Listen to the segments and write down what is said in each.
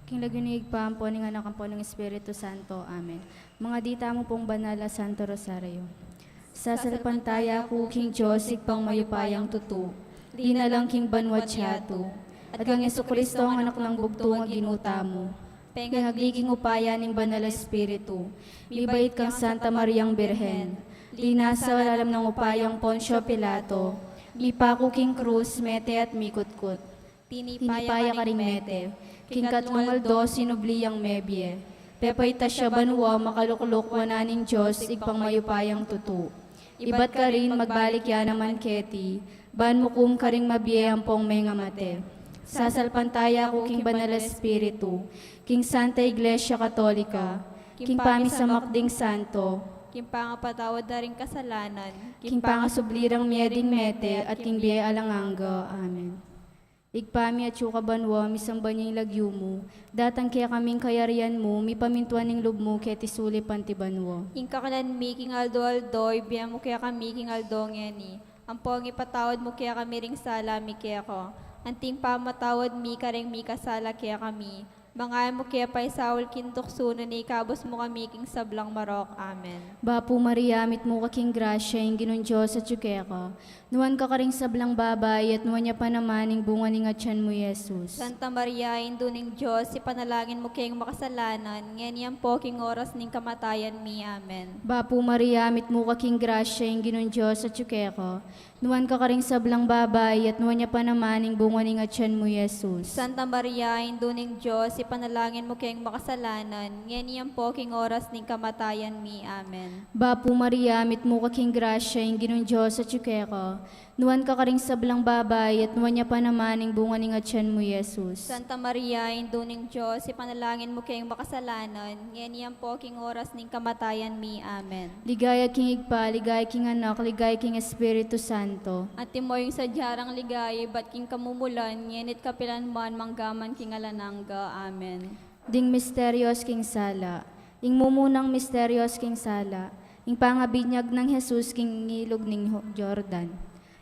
King laginig pa ang po ng anak ang po ng Espiritu Santo. Amen. Mga dita mo pong banala Santo Rosario. Sa salpantaya ko, King Diyos, igpang mayupayang tutu. Di na lang King Banwatsyato. At kang Jesucristo ang anak ng bugtong ang ginuta mo. Pengagliging upaya ning banal Espiritu. Mibait kang Santa Mariang Birhen. Di nasa alam ng upayang Poncio Pilato. Mipako King Cruz, mete at mikutkut. Tinipaya ka ring mete. King Katnungaldo, sinubliyang mebye. Pepay tasya banwa, makaluklok wananing Diyos, igpang mayupayang tutu. Ibat ka rin, magbalik yan naman keti. Ban mo kum ka ring mabiyang pong may ngamate. Sasalpantaya ko King Banal Espiritu, King Santa Iglesia Katolika, King Pamisamakding Santo, King pangapatawad na rin kasalanan, King Pangasublirang Mieding Mete, at King Biay Alanganga. Amen. Igpami at yuka banwa, misamba niyang lagyo mo, datang kaya kaming kayarian mo, mi pamintuan ng lub mo, kaya tisuli pantibanwa. King kakanan mi, King Aldo Aldo, ibiyan mo kaya kami, King Aldo ngeni. Ang pong ipatawad mo kaya kami ring sala, mi kaya ko. Anting pamatawad mi, kareng mi kasala kaya kami. Mga mo kaya pa'y sawal kintukso na ikabos mo kami, King Sablang Marok. Amen. Bapu Maria, mit mo ka King Gracia, yung ginon Diyos at yukeka. Nuwan ka karing sablang babay, at nuwan niya pa naman yung bunga ng atyan mo, Jesus. Santa Maria, induning Diyos, ipanalangin mo kayong makasalanan, ngayon po king oras ning kamatayan mi. Amen. Bapu Maria, mit mo ka King Gracia, yung ginon Diyos at yukeka. Nuwan ka karing sablang babay, at nuwan niya pa naman yung bunga ng atyan mo, Jesus. Santa Maria, induning Diyos, ipanalangin mo kayong makasalanan, ngayon po king oras ning kamatayan mi. Amen. Bapu Maria, mit mo ka King Gracia, yung ginon Diyos at yukeka. Nuwan ka karing sablang babay, at nuwan niya pa naman yung bunga ng atyan mo, Jesus. Santa Maria, induning Diyos, ipanalangin mo kayong makasalanan, ngayon po king oras ning kamatayan mi. Amen. Ligaya King Igpa, ligaya King Anak, ligaya King Espiritu Santo. At timo yung sadyarang ligay, ba't king kamumulan, ngenit kapilan man, manggaman king alanangga. Amen. Ding Misterios King Sala. Ing mumunang Misterios King Sala. Ing pangabinyag ng Jesus King ngilog ning Jordan.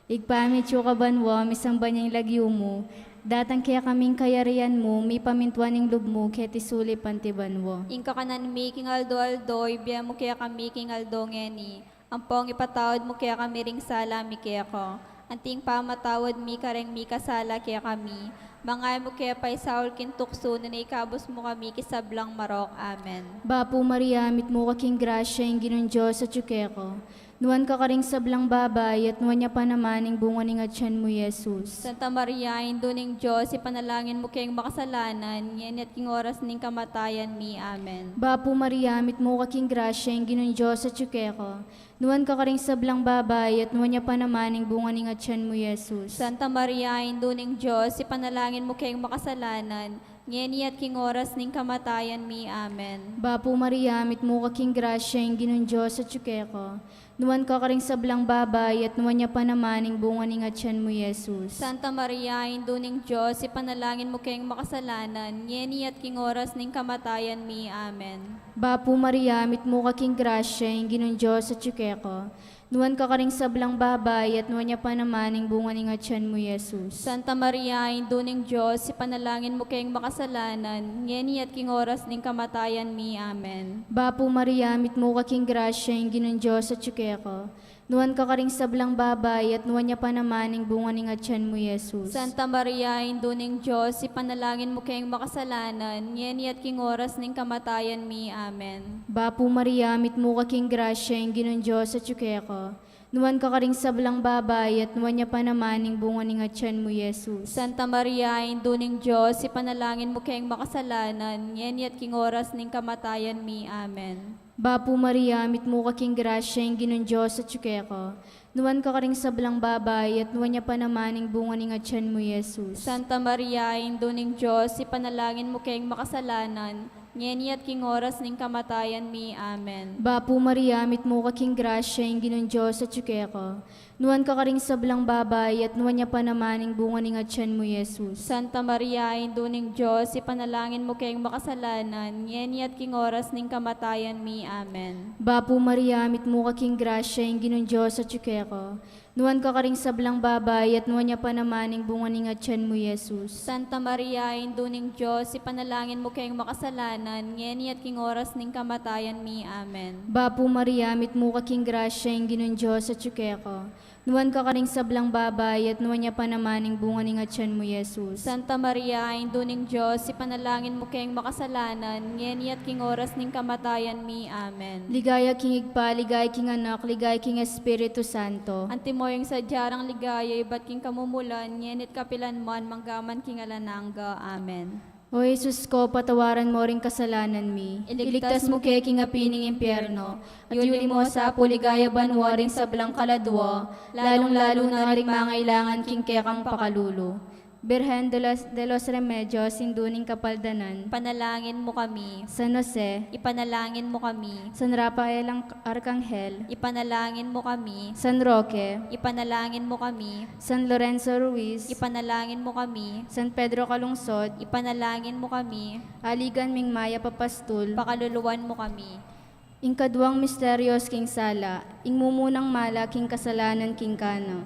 Igpamit yung kabanwa, misamba niyang lagyo mo. Datang kaya kaming kayarian mo, may pamintuan ng lub mo, kaya tisuli pantibanwa. Ing kakanan mi, King Aldo Aldo, ibiyan mo kaya kami, King Aldo ngeni. Ang pong ipatawad mo kaya kami ring sala, mi kaya ko. Anting pamatawad mi, kareng mi kasala kaya kami. Mangay mo kaya pa'y Saul kintukso, na ikabos mo kami, kisablang Marok. Amen. Bapu Maria, mit mo ka King Gracia, yung ginon Diyos at yukeko. Nuwan ka karing sablang babay, at nuwan niya pa naman yung bunga ng atyan mo, Jesus. Santa Maria, induning Diyos, ipanalangin mo kayong makasalanan, ngayon at king oras ning kamatayan mi. Amen. Bapu Maria, mit mo ka King Gracia, yung ginon Diyos at yukeko. Nuwan ka karing sablang babay, at nuwan niya pa naman yung bunga ng atyan mo, Jesus. Santa Maria, induning Diyos, ipanalangin mo kayong makasalanan, ngayon at king oras ning kamatayan mi. Amen. Bapu Maria, mit mo ka King Gracia, yung ginon Diyos at yukeko. Nuwan ka karing sablang babay, at nuwan niya pa naman yung bunga ng atyan mo, Jesus. Santa Maria, induning Diyos, ipanalangin mo kayong makasalanan, ngayon at king oras ning kamatayan mi. Amen. Bapu Maria, mit mo ka King Gracia, yung ginon Diyos at yukeko. Nuwan ka karing sablang babay, at nuwan niya pa naman yung bunga ng atyan mo, Jesus. Santa Maria, induning Diyos, ipanalangin mo kayong makasalanan, ngayon at king oras ning kamatayan mi. Amen. Bapu Maria, mit mo ka King Gracia, yung ginon Diyos at yukeko. Nuwan ka karing sablang babay, at nuwan niya pa naman yung bunga ng atyan mo, Jesus. Santa Maria, induning Diyos, ipanalangin mo kayong makasalanan, ngayon at king oras ning kamatayan mi. Amen. Bapu Maria, mit mo ka King Gracia, yung ginon Diyos at yukeko. Nuwan ka karing sablang babay, at nuwan niya pa naman yung bunga ng atyan mo, Jesus. Santa Maria, induning Diyos, ipanalangin mo kayong makasalanan, ngayon at king oras ning kamatayan mi. Amen. Bapu Maria, mit mo ka King Gracia, yung ginon Diyos at yukeko. Nuwan ka karing sablang babay, at nuwan niya pa naman yung bunga ng atyan mo, Jesus. Santa Maria, induning Diyos, ipanalangin mo kayong makasalanan, ngayon at king oras ning kamatayan mi. Amen. Bapu Maria, mit mo ka King Gracia, yung ginon Diyos at yukeko. Nuwan ka karing sablang babay, at nuwan niya pa naman yung bunga ng atyan mo, Jesus. Santa Maria, induning Diyos, ipanalangin mo kayong makasalanan, ngayon at king oras ning kamatayan mi. Amen. Bapu Maria, mit mo ka King Gracia, yung ginon Diyos at yukeko. Nuwan ka karing sablang babay at nuwan niya pa namaning bunga ning atyan mo, Jesus. Santa Maria, induning Diyos, ipanalangin mo kayong makasalanan, ngeni at king oras ning kamatayan mi. Amen. Bapo Maria, mit mo kaking grasya, yung ginon Diyos at ko. Nuwan ka karing sablang babay at nuwan niya pa namaning bunga ning atyan mo, Jesus. Santa Maria, induning Diyos, ipanalangin mo kayong makasalanan, ngeni at king oras ning kamatayan mi. Amen. Ligaya king igpa, ligaya king anak, ligaya king Espiritu Santo. Antimoyong sadyarang ligaya, iba't king kamumulan, ngenit kapilan man, manggaman king alanangga. Amen. O Jesus ko, patawaran mo ring kasalanan mi. Iligtas mo kay king apining impyerno. At yuli mo sa puligaya banwaring sablang kaladwa, lalong-lalo na ring mangailangan king kekang pakalulo. Birhen de los Remedios, induning kapaldanan. Panalangin mo kami. San Jose, Ipanalangin mo kami. San Rafael ang Arkanghel, Ipanalangin mo kami. San Roque, Ipanalangin mo kami. San Lorenzo Ruiz, Ipanalangin mo kami. San Pedro Calungsod, Ipanalangin mo kami. Aligan Ming Maya Papastul, Pakaluluwan mo kami. Ingkadwang misteryos king sala, ingmumunang mala king kasalanan king kana.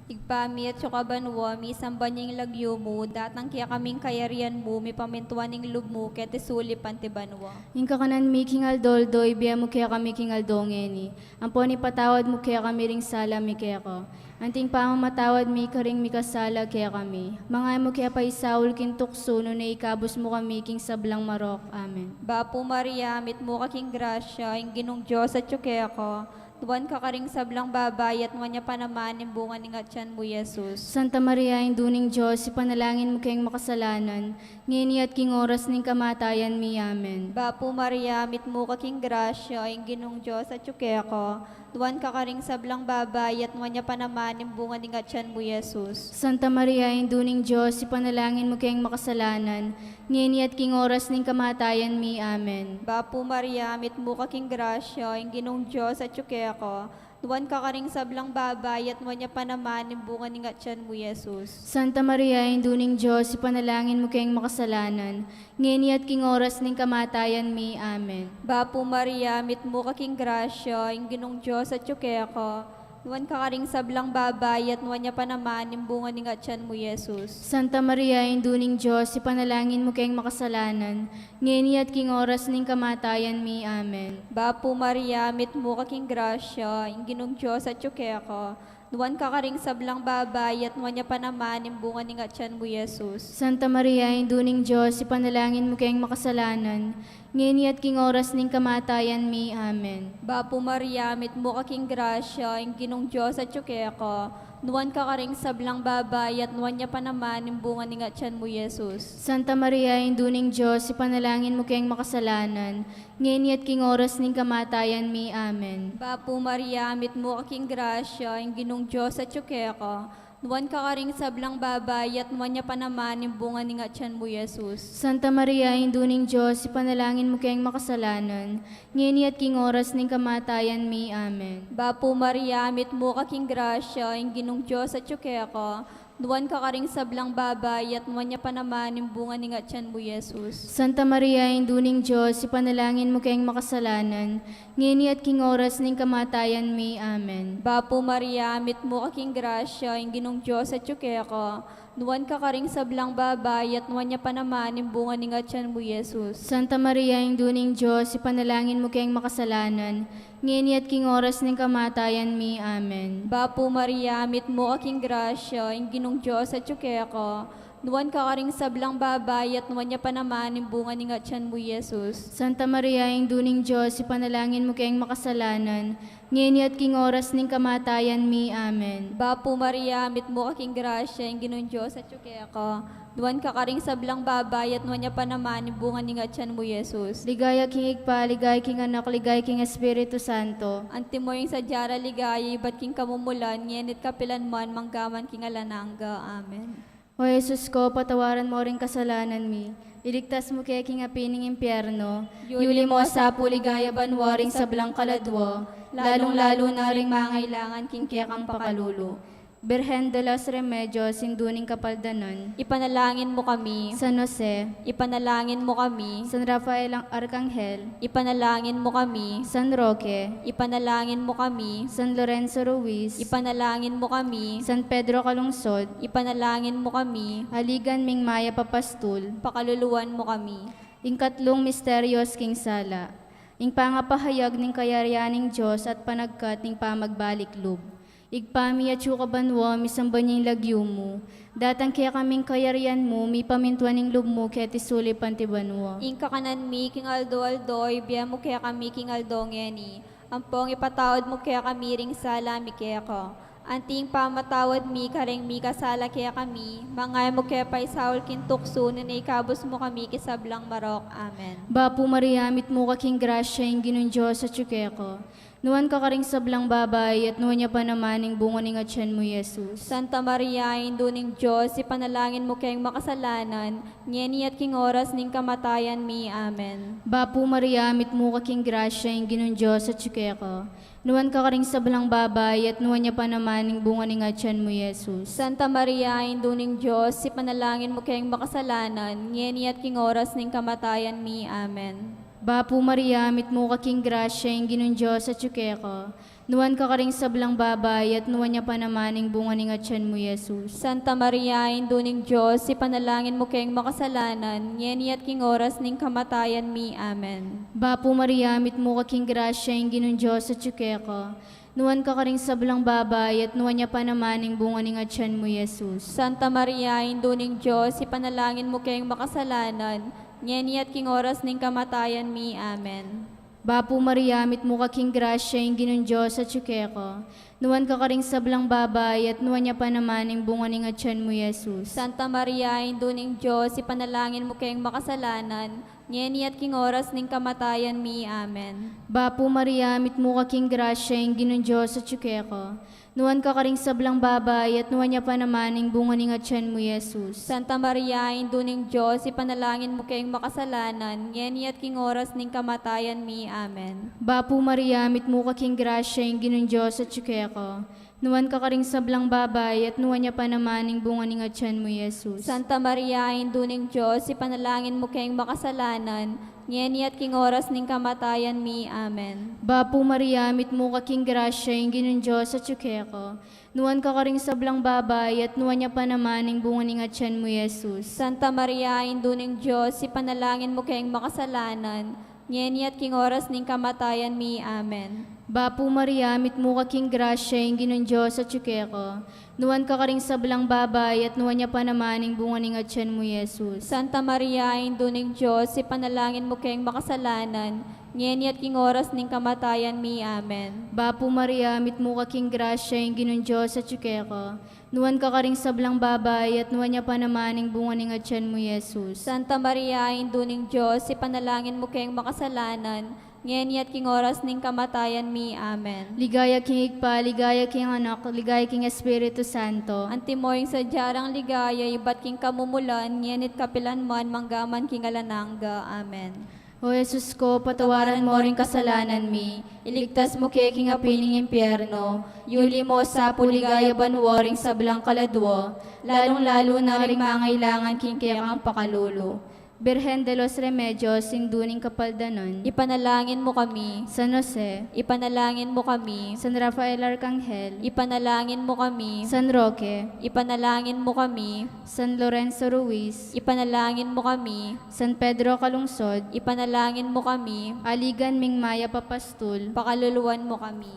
Igpami at sukabanwa, mi sambanyang lagyo mo, datang kaya kaming kayarian mo, mi pamintuan ng lub mo, kaya tesuli pantibanwa. Ingka kanan mi king aldoldo, ibiya mo kaya kami king aldongeni. Ampon ipatawad mo kaya kami ring sala mi kaya ko. Anting pamamatawad mi karing mi kasala kaya kami. Mga mo kaya pa isaul king tukso, no na ikabos mo kami king sablang marok. Amen. Bapo Maria, mit mo kaking grasya, ing ginong Diyos at yuke ako. Tuwan ka karing sablang babay at niya pa naman yung bunga ng atyan mo, Jesus. Santa Maria, induning Diyos, ipanalangin mo kayong makasalanan, ngini at king oras ning kamatayan mi. Amen. Bapo Maria, mit mo kaking grasya, ing ginong Diyos at yuke ako. Tuwan ka karing sablang babay at niya pa naman yung bunga ng atyan mo, Jesus. Santa Maria, induning Diyos, ipanalangin mo kayong makasalanan, ngini at king oras ning kamatayan mi. Amen. Bapo Maria, mit mo kaking grasya, ing ginong Diyos at yuke ako. Tuwan ka karing sablang babay at niya pa naman yung bunga ng atyan mo, Jesus. Santa Maria, induning Diyos, ipanalangin mo kayong makasalanan, ngini at king oras ning kamatayan mi. Amen. Bapo Maria, mit mo kaking grasya, ing ginong Diyos at yuke ako. Nuwan ka karing sablang babay at niya pa naman yung bunga ng atyan mo, Jesus. Santa Maria, induning Diyos, ipanalangin mo kayong makasalanan, ngini at king oras ning kamatayan mi. Amen. Bapo Maria, mit mo kaking grasya, ing ginong Diyos at yuke ako. Nuwan ka karing sablang babay at niya pa naman yung bunga ng atyan mo, Jesus. Santa Maria, induning Diyos, ipanalangin mo kayong makasalanan, ngini at king oras ning kamatayan mi. Amen. Bapo Maria, mit mo kaking grasya, ing ginong Diyos at yuke ako. Nuwan ka karing sablang babay at niya pa naman yung bunga ng atyan mo, Jesus. Santa Maria, induning Diyos, ipanalangin mo kayong makasalanan, ngini at king oras ning kamatayan mi. Amen. Bapo Maria, mit mo kaking grasya, ing ginong Diyos at yuke ako. Nuwan ka karing sablang babay at niya pa naman yung bunga ng atyan mo, Jesus. Santa Maria, induning Diyos, ipanalangin mo kayong makasalanan, ngini at king oras ning kamatayan mi. Amen. Bapo Maria, mit mo kaking grasya, ing ginong Diyos at yuke ako. Nuwan ka karing sablang babay at niya pa naman yung bunga ng atyan mo, Jesus. Santa Maria, induning Diyos, ipanalangin mo kayong makasalanan, ngini at king oras ning kamatayan mi. Amen. Bapo Maria, mit mo kaking grasya, ing ginong Diyos at yuke ako. Nuwan ka karing sablang babay at niya pa naman yung bunga ng atyan mo, Jesus. Santa Maria, induning Diyos, ipanalangin mo kayong makasalanan, ngini at king oras ning kamatayan mi. Amen. Bapo Maria, mit mo kaking grasya, ing ginong Diyos at yuke ako. Nuwan ka karing sablang babay at niya pa naman yung bunga ng atyan mo, Jesus. Santa Maria, induning Diyos, ipanalangin mo kayong makasalanan, ngini at king oras ning kamatayan mi. Amen. Bapo Maria, mit mo kaking grasya, ing ginong Diyos at yuke ako. Nuwan ka karing sablang babay at niya pa naman yung bunga ng atyan mo, Jesus. Ligaya king igpa, ligaya king anak, ligaya king Espiritu Santo. Antimo yung sadyara ligaya, iba't king kamumulan, ngenit kapilan man, manggaman king alanangga. Amen. O Jesus ko, patawaran mo ring kasalanan mi. Iligtas mo kaya king apining impyerno. Yuli mo sa puligaya banwaring sablang kaladwa, lalong-lalo na ring mangailangan king kaya kang pakalulo. Birhen de los Remedios, Sinduning Kapaldanon, Ipanalangin mo kami. San Jose, Ipanalangin mo kami. San Rafael ang Arkanghel, Ipanalangin mo kami. San Roque, Ipanalangin mo kami. San Lorenzo Ruiz, Ipanalangin mo kami. San Pedro Calungsod, Ipanalangin mo kami. Haligan Ming Maya Papastul, Pakaluluwan mo kami. Ingkatlong Misteryos King Sala, ing pangapahayag ning kayaryaning Diyos at panagkat ning pamagbalik loob. Igpami at yukabanwa, misambanyang lagyo mo. Datang kaya kaming kayaryan mo, mi pamintuan ning loob mo, kaya tisuli pantibanwa. Ingka kanan mi, king Aldo, ibiya mo kaya kami, king Aldo ngeni. Ampong ipatawad mo kaya kami ring sala mi kaya ko. Anting pamatawad mi, kareng mi kasala kaya kami. Mangay mo kaya pa isawal kintukso, na ikabos mo kami kisablang marok. Amen. Bapu Mariamit mo kaking grasya, ing ginun Diyos at yukeko. Nuwan ka karing sablang babay, at nuwan niya pa naman ing bunga ning atyan mo, Jesus. Santa Maria, induning Diyos, ipanalangin mo kayong makasalanan, ngeni at king oras ning kamatayan mi. Amen. Bapu Mariamit mo kaking grasya, ing ginun Diyos at yukeko. Nuwan ka karing sablang babay, at nuwan niya pa naman ing bunga ning atyan mo, Jesus. Santa Maria, induning Diyos, ipanalangin mo kayong makasalanan, ngeni at king oras ning kamatayan mi. Amen. Bapu Mariamit mo kaking grasya, ing ginun Diyos at yukeko. Nuwan ka karing sablang babay, at nuwan niya pa naman ing bunga ning atyan mo, Jesus. Santa Maria, induning Diyos, ipanalangin mo kayong makasalanan, ngeni at king oras ning kamatayan mi. Amen. Bapu Mariamit mo kaking grasya, ing ginun Diyos at yukeko. Nuwan ka karing sablang babay, at nuwan niya pa naman ing bunga ning atyan mo, Jesus. Santa Maria, induning Diyos, ipanalangin mo kayong makasalanan, ngeni at king oras ning kamatayan mi. Amen. Bapu Mariamit mo kaking grasya, ing ginun Diyos at yukeko. Nuwan ka karing sablang babay, at nuwan niya pa naman ing bunga ning atyan mo, Jesus. Santa Maria, induning Diyos, ipanalangin mo kayong makasalanan, ngeni at king oras ning kamatayan mi. Amen. Bapu Mariamit mo kaking grasya, ing ginun Diyos at yukeko. Nuwan ka karing sablang babay, at nuwan niya pa naman ing bunga ning atyan mo, Jesus. Santa Maria, induning Diyos, ipanalangin mo kayong makasalanan, ngeni at king oras ning kamatayan mi. Amen. Bapu Mariamit mo kaking grasya, ing ginun Diyos at yukeko. Nuwan ka karing sablang babay, at nuwan niya pa naman ing bunga ning atyan mo, Jesus. Santa Maria, induning Diyos, ipanalangin mo kayong makasalanan, ngeni at king oras ning kamatayan mi. Amen. Bapu Mariamit mo kaking grasya, ing ginun Diyos at yukeko. Nuwan ka karing sablang babay, at nuwan niya pa naman ing bunga ning atyan mo, Jesus. Santa Maria, induning Diyos, ipanalangin mo kayong makasalanan, ngeni at king oras ning kamatayan mi. Amen. Bapu Mariamit mo kaking grasya, ing ginun Diyos at yukeko. Nuwan ka karing sablang babay, at nuwan niya pa naman ing bunga ning atyan mo, Jesus. Santa Maria, induning Diyos, ipanalangin mo kayong makasalanan, ngeni at king oras ning kamatayan mi. Amen. Bapu Mariamit mo kaking grasya, ing ginun Diyos at yukeko. Nuwan ka karing sablang babay, at nuwan niya pa naman ing bunga ning atyan mo, Jesus. Santa Maria, induning Diyos, ipanalangin mo kayong makasalanan, ngeni at king oras ning kamatayan mi. Amen. Ligaya king Igpa, ligaya king Anak, ligaya king Espiritu Santo. Antimoying sa jarang ligaya, ibat king kamumulan, ngenit kapilan man, manggaman king alanangga. Amen. O Jesus ko, patawaran mo ring kasalanan mi. Iligtas mo kay king apining impyerno. Yuli mo sa puligaya banwaring sablang kaladwo. Lalong-lalo na ring mangailangan king kayang pakalulo. Birhen de los Remedios, Sinduning Kapaldanon. Ipanalangin mo kami. San Jose, Ipanalangin mo kami. San Rafael Arkanghel, Ipanalangin mo kami. San Roque, Ipanalangin mo kami. San Lorenzo Ruiz, Ipanalangin mo kami. San Pedro Calungsod, Ipanalangin mo kami. Aligan Ming Maya Papastul, Pakaluluwan mo kami.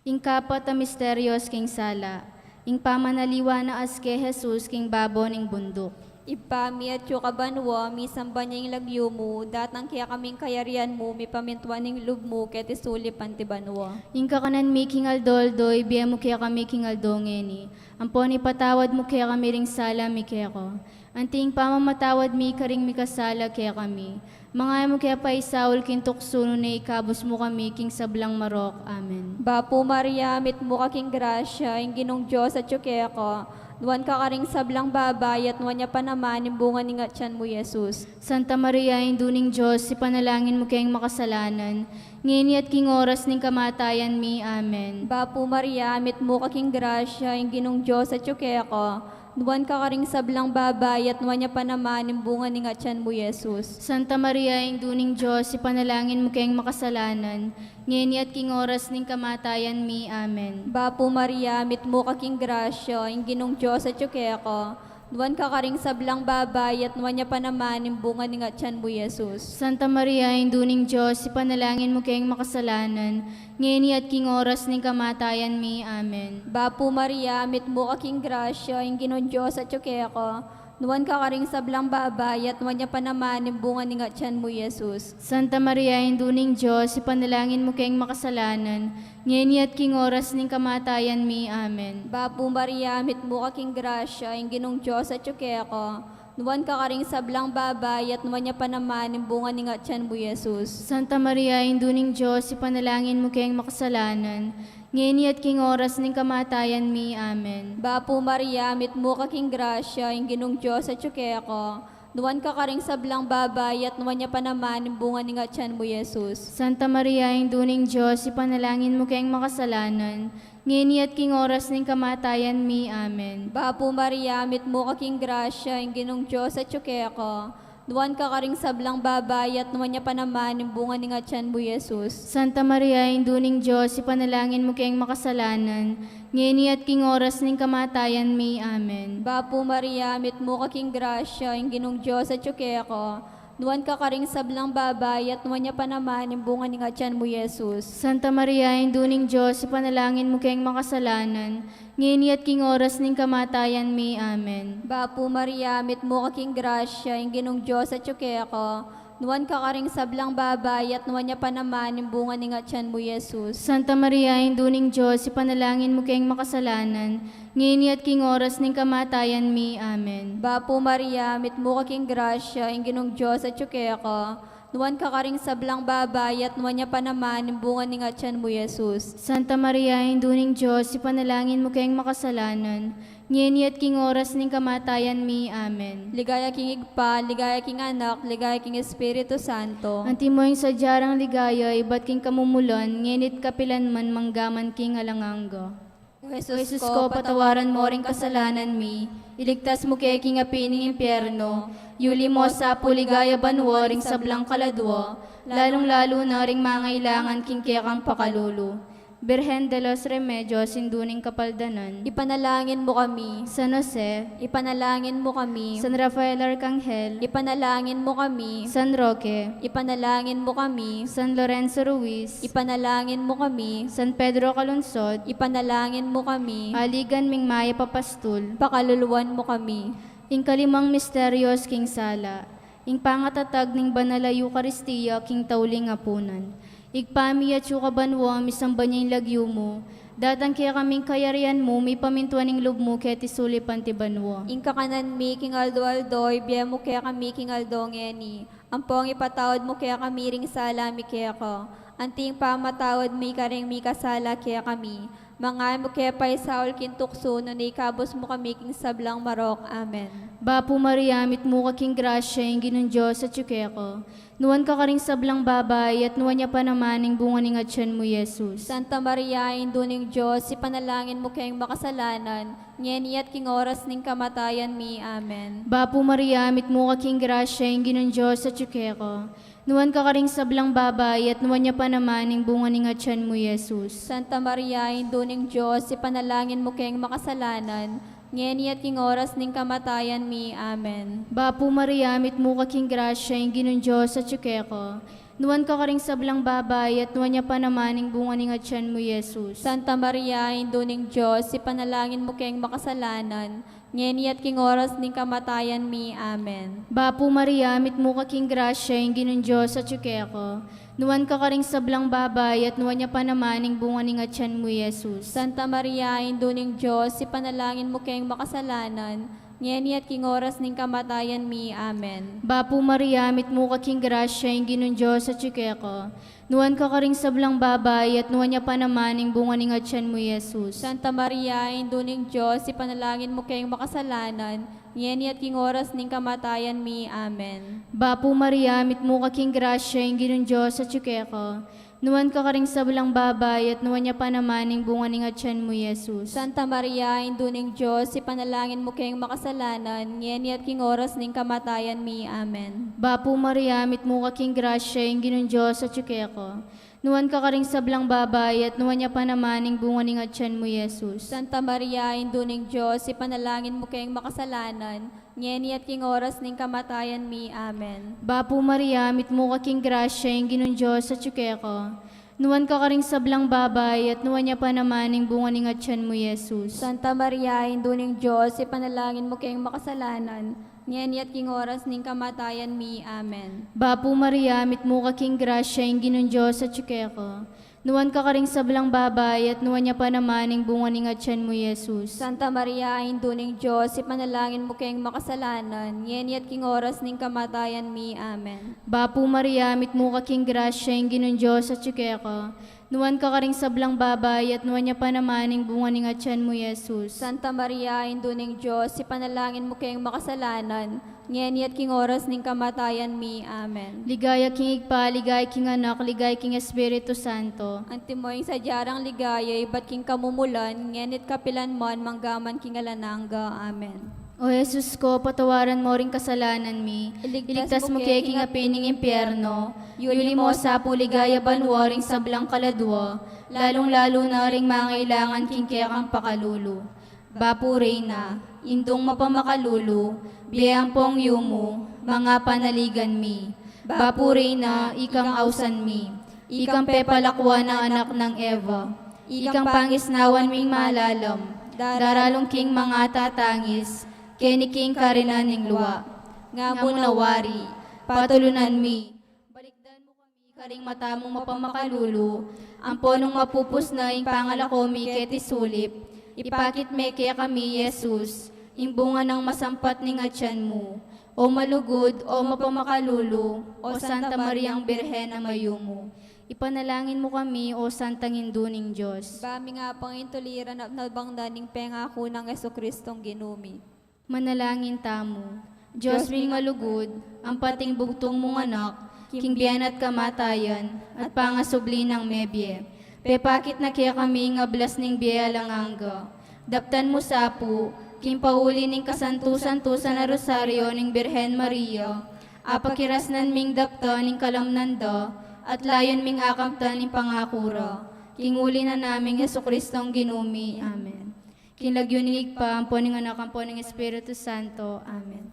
Ingkapat a Misteryos King Sala, ing pamanaliwa na aske Jesus king babo ning bundok. Ipami at yukabanwa, mi sambanyang lagyo mo, datang kaya kaming kayarian mo, mi pamintuan ng lub mo, ket isuli pantibanwa. Ing kakanan mi king Aldoldoy, biya mo kaya kami king Aldongeni. Ampon ipatawad mo kaya kami ring sala mi kaya ko. Anting pamamatawad mi karing mi kasala kaya kami. Mga mo kaya pa isaul kintuksuno na ikabos mo kami king sablang marok. Amen. Bapo Maria, mit mo kaking grasya, yung ginong Diyos at ko. Nuwan ka karing sablang babay at nuwan niya pa naman yung bunga ni ngatyan mo, Jesus. Santa Maria, induning Diyos, si panalangin mo kayong makasalanan. Ngini at king oras ning kamatayan mi. Amen. Bapo Maria, mit mo kaking grasya, yung ginong Diyos at ko. Nuwan ka karing sablang babay at nuwan niya pa naman yung bunga ni ngatyan mo, Jesus. Santa Maria, induning Diyos, si panalangin mo kayong makasalanan. Ngini at king oras ning kamatayan mi. Amen. Bapo Maria, mit mo kaking grasya, yung ginong Diyos at ko. Nuwan ka karing sablang babay at nuwan niya pa naman yung bunga ni ngatyan mo, Jesus. Santa Maria, induning Diyos, si panalangin mo kayong makasalanan. Ngini at king oras ning kamatayan mi. Amen. Bapo Maria, mit mo kaking grasya, yung ginong Diyos at ko. Nuwan ka karing sablang babay at nuwan niya pa naman yung bunga ni ngatyan mo, Jesus. Santa Maria, induning Diyos, si panalangin mo kayong makasalanan. Ngini at king oras ning kamatayan mi. Amen. Bapo Maria, mit mo kaking grasya, yung ginong Diyos at ko. Nuwan ka karing sablang babay at nuwan niya pa naman yung bunga ni ngatyan mo, Jesus. Santa Maria, induning Diyos, si panalangin mo kayong makasalanan. Ngini at king oras ning kamatayan mi. Amen. Bapo Maria, mit mo kaking grasya, yung ginong Diyos at ko. Nuwan ka karing sablang babay at nuwan niya pa naman yung bunga ni ngatyan mo, Jesus. Santa Maria, induning Diyos, si panalangin mo kayong makasalanan. Ngini at king oras ning kamatayan mi. Amen. Bapo Maria, mit mo kaking grasya, yung ginong Diyos at ko. Nuwan ka karing sablang babay at nuwan niya pa naman yung bunga ni ngatyan mo, Jesus. Santa Maria, induning Diyos, si panalangin mo kayong makasalanan. Ngini at king oras ning kamatayan mi. Amen. Bapo Maria, mit mo kaking grasya, yung ginong Diyos at ko. Nuwan ka karing sablang babay at nuwan niya pa naman yung bunga ni ngatyan mo, Jesus. Santa Maria, induning Diyos, si panalangin mo kayong makasalanan. Ngini at king oras ning kamatayan mi. Amen. Bapo Maria, mit mo kaking grasya, yung ginong Diyos at ko. Nuwan ka karing sablang babay at nuwan niya pa naman yung bunga ni ngatyan mo, Jesus. Santa Maria, induning Diyos, si panalangin mo kayong makasalanan. Ngini at king oras ning kamatayan mi. Amen. Bapo Maria, mit mo kaking grasya, yung ginong Diyos at ko. Nuwan ka karing sablang babay at nuwan niya pa naman yung bunga ni ngatyan mo, Jesus. Santa Maria, induning Diyos, si panalangin mo kayong makasalanan. Ngini at king oras ning kamatayan mi. Amen. Ligaya king igpa, ligaya king anak, ligaya king Espiritu Santo. Anti mo yung sadyarang ligaya, iba't king kamumulan, nginit kapilan man manggaman king alanganggo. O Jesus ko, patawaran mo ring kasalanan mi. Iligtas mo kay king apining impyerno. Yuli mo sa puligaya banwo ring sablang kaladwo. Lalong-lalo na ring mangailangan king kekang pakalulu. Birhen de los Remedios, induning kapaldanan. Ipanalangin mo kami. San Jose, Ipanalangin mo kami. San Rafael Arcangel, Ipanalangin mo kami. San Roque, Ipanalangin mo kami. San Lorenzo Ruiz, Ipanalangin mo kami. San Pedro Calungsod, Ipanalangin mo kami. Aligan Ming Maya Papastul, Pakaluluwan mo kami. ing kalimang misteryos king sala, ing pangatatag ning banala Eucharistia king tauling apunan. Igpami at yukabanwa misamba niya yung lagyo mo, datang kaya kaming kayarian mo, may pamintuan ng loob mo kaya tisulipan ti banwa. Ing kakanan mi king aldo-aldoy, biya mo kaya kami king aldongeni. Ampong ipatawad mo kaya kami ring sala mi kaya ko. Anting pamatawad mi karing mi kasala kaya kami. Mga mo kaya pa'y saul kintukso, no ikabos mo kami king sablang marok. Amen. Bapo Maria, mit mo ka king grasya, yung ginong Diyos at ko. Nuwan ka karing sablang babay, at nuwan niya pa naman ang bunga ng atyan mo, Jesus. Santa Maria, induning Diyos, ipanalangin mo kayong makasalanan, ngeni at king oras ning kamatayan mi. Amen. Bapo Maria, mit mo ka king grasya, yung ginong Diyos at ko. Nuwan ka karing sablang babay, at nuwan niya pa naman ang bunga ng atyan mo, Jesus. Santa Maria, induning Diyos, ipanalangin mo kayong makasalanan, ngeni at king oras ning kamatayan mi. Amen. Bapo Maria, mit mo ka king grasya, yung ginong Diyos at ko. Nuwan ka karing sablang babay, at nuwan niya pa naman ang bunga ng atyan mo, Jesus. Santa Maria, induning Diyos, ipanalangin mo kayong makasalanan, ngeni at king oras ning kamatayan mi. Amen. Bapo Maria, mit mo ka king grasya, yung ginong Diyos at ko. Nuwan ka karing sablang babay, at nuwan niya pa naman ang bunga ng atyan mo, Jesus. Santa Maria, induning Diyos, ipanalangin mo kayong makasalanan, ngeni at king oras ning kamatayan mi. Amen. Bapo Maria, mit mo kaking grasya, yung ginon Diyos sa chikeko. Nuwan ka karing sablang babay, at nuwan niya pa naman yung bunga ning atyan mo, Jesus. Santa Maria, induning Diyos, ipanalangin mo kayong makasalanan, ngeni at king oras ning kamatayan mi. Amen. Bapo Maria, mit mo kaking grasya, yung ginon Diyos sa chikeko. Nuwan ka karing sablang babay, at nuwan niya pa naman yung bunga ning atyan mo, Jesus. Santa Maria, induning Diyos, ipanalangin mo kayong makasalanan, ngeni at king oras ning kamatayan mi. Amen. Bapo Maria, mit mo kaking grasya, yung ginon Diyos sa chikeko. Nuwan ka karing sablang babay, at nuwan niya pa naman yung bunga ning atyan mo, Jesus. Santa Maria, induning Diyos, ipanalangin mo kayong makasalanan, ngeni at king oras ning kamatayan mi. Amen. Bapo Maria, mit mo kaking grasya, yung ginon Diyos sa chikeko. Nuwan ka karing sablang babay, at nuwan niya pa naman yung bunga ning atyan mo, Jesus. Santa Maria, induning Diyos, ipanalangin mo kayong makasalanan, ngeni at king oras ning kamatayan mi. Amen. Bapo Maria, mit mo kaking grasya, yung ginon Diyos sa chikeko. Nuwan ka karing sablang babay, at nuwan niya pa naman yung bunga ning atyan mo, Jesus. Santa Maria, induning Diyos, ipanalangin mo kayong makasalanan, ngeni at king oras ning kamatayan mi. Amen. Bapo Maria, mit mo kaking grasya, yung ginon Diyos sa chikeko. Nuwan ka karing sablang babay, at nuwan niya pa naman yung bunga ning atyan mo, Jesus. Santa Maria, induning Diyos, ipanalangin mo kayong makasalanan, ngeni at king oras ning kamatayan mi. Amen. Ligaya king igpa, ligaya king anak, ligaya king Espiritu Santo. Antimoy sa jarang ligayay, ba't king kamumulan, ngenit kapilan mon, manggaman king alanangga. Amen. O Jesus ko, patawaran mo ring kasalanan mi. Iligtas mo kay king apining impyerno. Yuli mo sa puligaya banwaring sablang kaladwa. Lalong-lalo na ring mangailangan king kayakang pakalulu. Bapo Reyna, indong mapamakalulu. Biyang pong yumo, mga panaligan mi. Bapo Reyna, ikang ausan mi. Ikang pepalakwa na anak ng Eva. Ikang pangisnawan ming malalam. Daralong king mga tatangis. Keniking karinan ning luwa. Nga munawari, patulunan mi. Balikdan mo kami karing matamong mapamakalulu. Ang ponong mapupus na ing pangalako mi ketisulip. Ipakit me kaya kami, Jesus. Ing bunga ng masampat ning atyan mo. O malugod, o mapamakalulu, o Santa Mariang Birhen na mayumo. Ipanalangin mo kami, o Santang Induning Diyos. Bami nga pang intuliran at nabangdaning pengako ng Jesucristong ginumi. Manalangin tamo. Diyos ring malugod, ang pating bugtong mong anak, king biyan at kamatayan, at pangasubli ng mebye. Pepakit na kaya kami nga blas ning biya lang angga. Daptan mo sapo, king pauli ning kasantusan-tusan na rosaryo ning Birhen Maria, apakirasnan ming dapta ning kalamnanda, at layon ming akamta ning pangakura. King uli na naming Jesucristong ginumi. Amen. Kinlagyunig pa, ang poning anak, ang poning Espiritu Santo. Amen.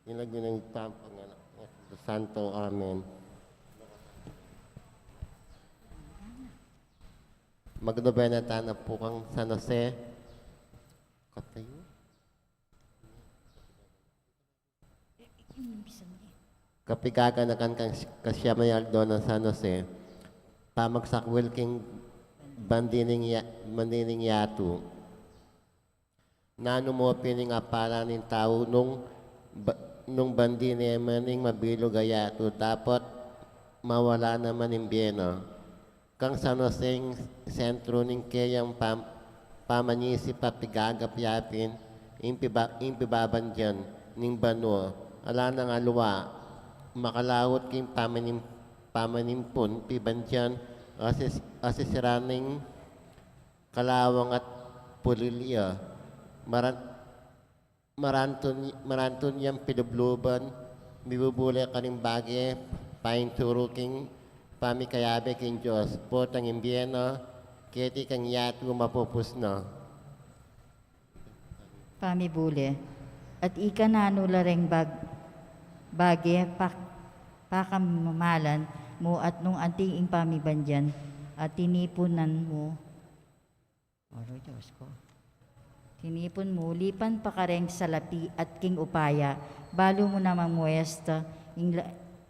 Inagunang panganak ng Santo. Amen. Magnobena tayo po kang San Jose. Katayo. Kapigaganakan kang kasyamayaldo ng San Jose. Pamagsakwil king bandining yatu. Nano mo pining apala ng tao nung bandine maning mabilog ayatu dapat mawala naman imbyeno. Kang San Jose sentro ning kayang pamanyisi papigagapyapin impibaban dyan ning bano ala nang alwa makalawot king pamanimpun pibandyan asisiraning kalawang at pulilya marantun yang pilubluban mibubuli kaning bagay painturo king pamikayabe king Diyos potang imbyeno keti kang yatu mapupus na pamibuli at ika nanulareng bagay pakamalan mo at nung anting pamibandyan at tinipunan mo Diyos ko. Tinipon mo, lipan pa kareng salapi at king upaya, balo mo namang muesta,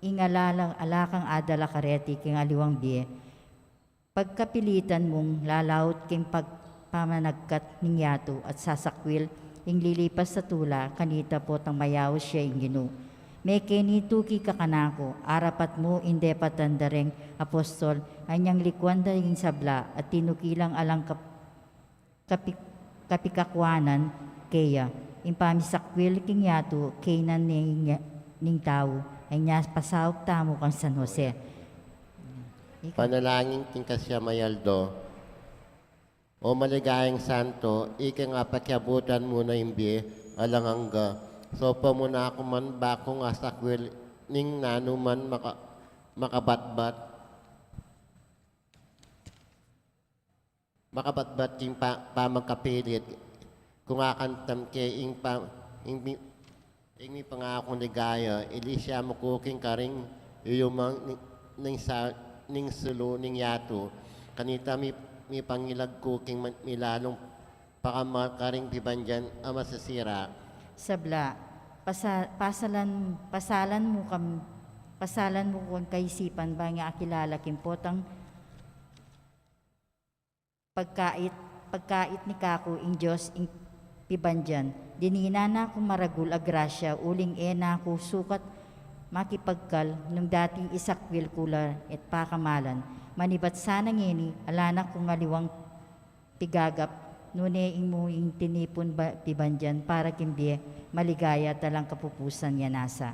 ingalalang alakang adala kareti king aliwang biye. Pagkapilitan mong lalaut king pagpamanagkat ning yato at sasakwil, ing lilipas sa tula, kanita po tang mayaw siya ing ginu. May kenituki kakanako, arapat mo inde patandareng apostol, anyang likwan daring sabla at tinukilang alang kapikakwanan kaya impamisakwil king yato kainan ning tao ay niya pasawag tamo kang San Jose. Panalangin king kasyamayaldo o maligayang santo ika nga pakyabutan mo na imbi alang hangga so pa mo na ako man bakong asakwil ning nano man makabatbat king pamagkapilit kung akantam ke ing pangakong ligaya ili siya makuking karing iyumang ning sulo ning yato kanita mi pangilag kuking milalong pakamakaring pibandyan ang masasira Sabla, pasalan mo kung kaisipan ba nga akilala kimpotang pagkait ni kako ing Diyos ing pibandyan. Dinina na akong maragul a grasya, uling na ako sukat makipagkal nung dating isakwil kular at pakamalan. Manibat sana ngini, alana kong ngaliwang pigagap, nune ing mo ing tinipon pibandyan para kimbye maligaya talang kapupusan niya nasa.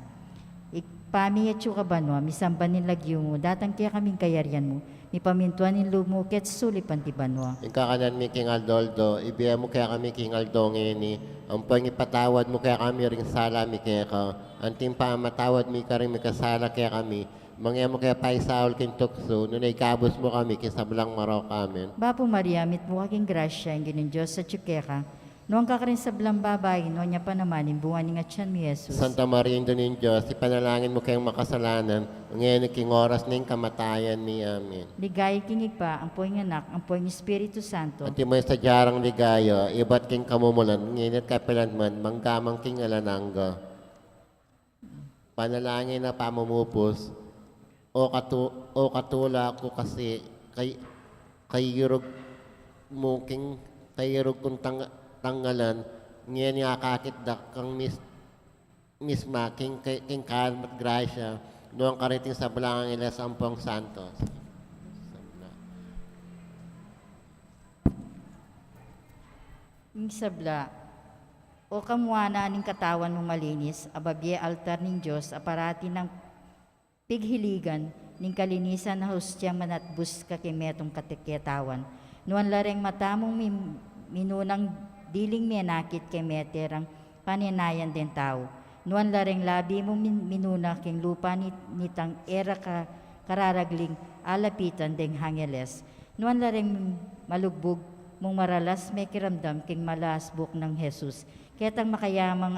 Ikpami at ka ba no, misamban nilagyo mo, datang kaya kaming kayaryan mo, ni pamintuan ni lumukit sulipan ti banwa. Ikakanan mi king Aldoldo, ibiya mo kaya kami king Aldongeni, ang pangipatawad mo kaya kami ring sala mi kaya ka, anting pa matawad mi ka rin mi kasala kaya kami, mangya mo kaya paisaol king tukso, nung ikabos mo kami kisablang maraw kamen. Bapo Maria, mit mo kaking grasya, ang ginin Diyos sa tsukeka, noong kakarin sa blang babae, noong niya pa naman, imbuhan ni nga tiyan mi Jesus. Santa Maria, Ina ng Diyos, ipanalangin mo kayong makasalanan, ngayon king oras ning kamatayan ni amin. Ligay kingig pa, ang poing anak, ang poing Espiritu Santo. At mo sa jarang ligayo, iba't king kamumulan, ngayon at kapilanman, manggamang king alanangga. Panalangin na pamumupos, o katula ko kasi kayurog mo king kayurog kung tanggalan, ngayon nga kakit da kang misma king kalmat grasya, noong kariting sa Belangang Ilas Ampong Santos. Ing sabla, o kamuana ning katawan mong malinis, ababye altar ning Diyos, aparati ng pighiligan, ning kalinisan na hostya manatbus kakimetong katikyatawan. Nuan lareng matamong minunang diling menakit kay meterang paninayan den tao. Nuan lareng labi mong minuna king lupa nitang era kararagling alapitan deng hangeles. Nuan lareng malugbog mong maralas may kiramdam king malasbok ng Jesus. Ketang makayamang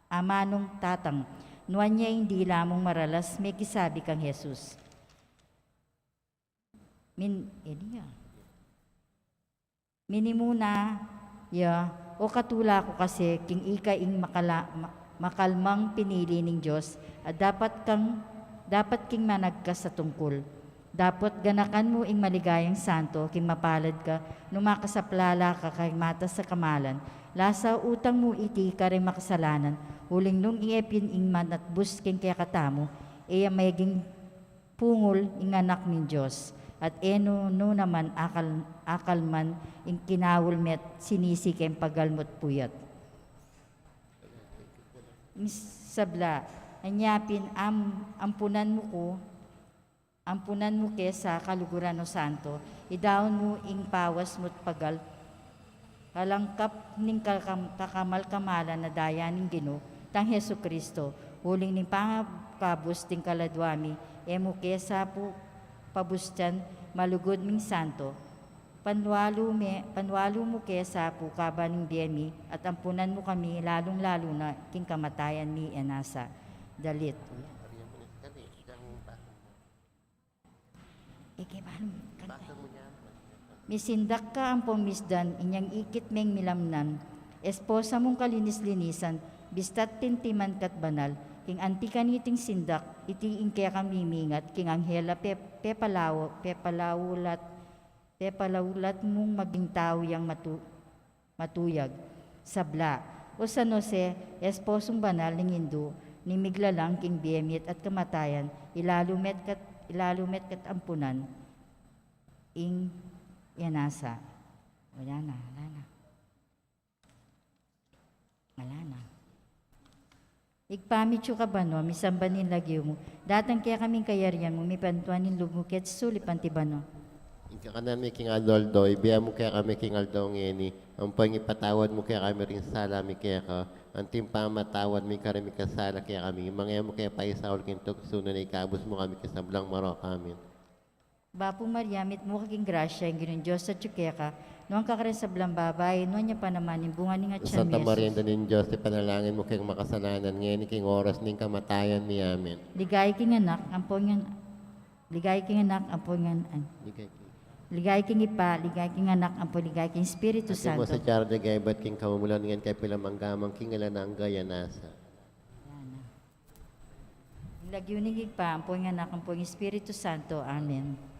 amanong tatang, nuan niya hindi lamang maralas, may kisabi kang Jesus. Minimuna, ya, o katula ko kasi, king ika ing makalmang pinili ning Diyos, at dapat king manag ka sa tungkol. Dapat ganakan mo ing maligayang santo, king mapalad ka, numakasaplala ka kay mata sa kamalan, lasa utang mo iti ka rin makasalanan, huling nung iepin ing man at bus king kaya katamo, iya mayiging pungol ing anak ning Diyos. At eno no naman akal man ing kinawul met sinisi ken pagalmot puyat. Sabla, anyapin ampunan mo kesa kaluguran o santo, idawon mo ing pawas mo't pagal, kalangkap ning kakamal-kamalan na daya ning Ginoo, tang Hesu Kristo, huling ning pangabus ting kaladwami, emo kesa po pabustyan malugod ming santo, panwalo mo kesa po kabaning biyemi, at ampunan mo kami lalong-lalo na king kamatayan ni Enasa. Dalit. Misindak ka ang pumisdan, inyang ikit meng milamnan, esposa mong kalinis-linisan, bistat tintiman kat banal, king antikaniting sindak, itiing kaya kami mingat, king anghela pepalawulat mong maging tao yang matuyag. Sabla, o San Jose, esposong banal ng Hindu, ni miglalang king biyemit at kamatayan, ilalumet kat ampunan, ing Yanasa. Wala na. Igpamityo ka ba no, misambanin lagyo mo. Datang kaya kaming kayarian mo, mipantuanin lumuket sulipan ti ba no. Ika ka namin king Adoldo, ibiya mo kaya kami king Aldongeni, ang pangipatawad mo kaya kami rin salami kaya ka, ang timpamatawad mi karami kasala kaya kami, mga mo kaya paisaul kintok sunan na ikabos mo kami kasablang maro kami. Bapo Maria, mit mo kaking grasya, ang ginong Diyos sa tsukeka, noong kakarin sa blang babae, noong niya pa naman, yung bunga ni nga tiyan Santa ni Maria, Jesus. danin Diyos, ipanalangin mo kayong makasalanan, ngayon king oras ning kamatayan ni amin. Ligay king anak, ligay king ipa, ligay king anak, ligay king Espiritu Ati mo Santo. sa Charde Gaybat king kamumulan ngayon kay pilamanggamang king alanang gaya nasa. Lagyunig pa, ampong anak, ampong Espiritu Santo. Amen.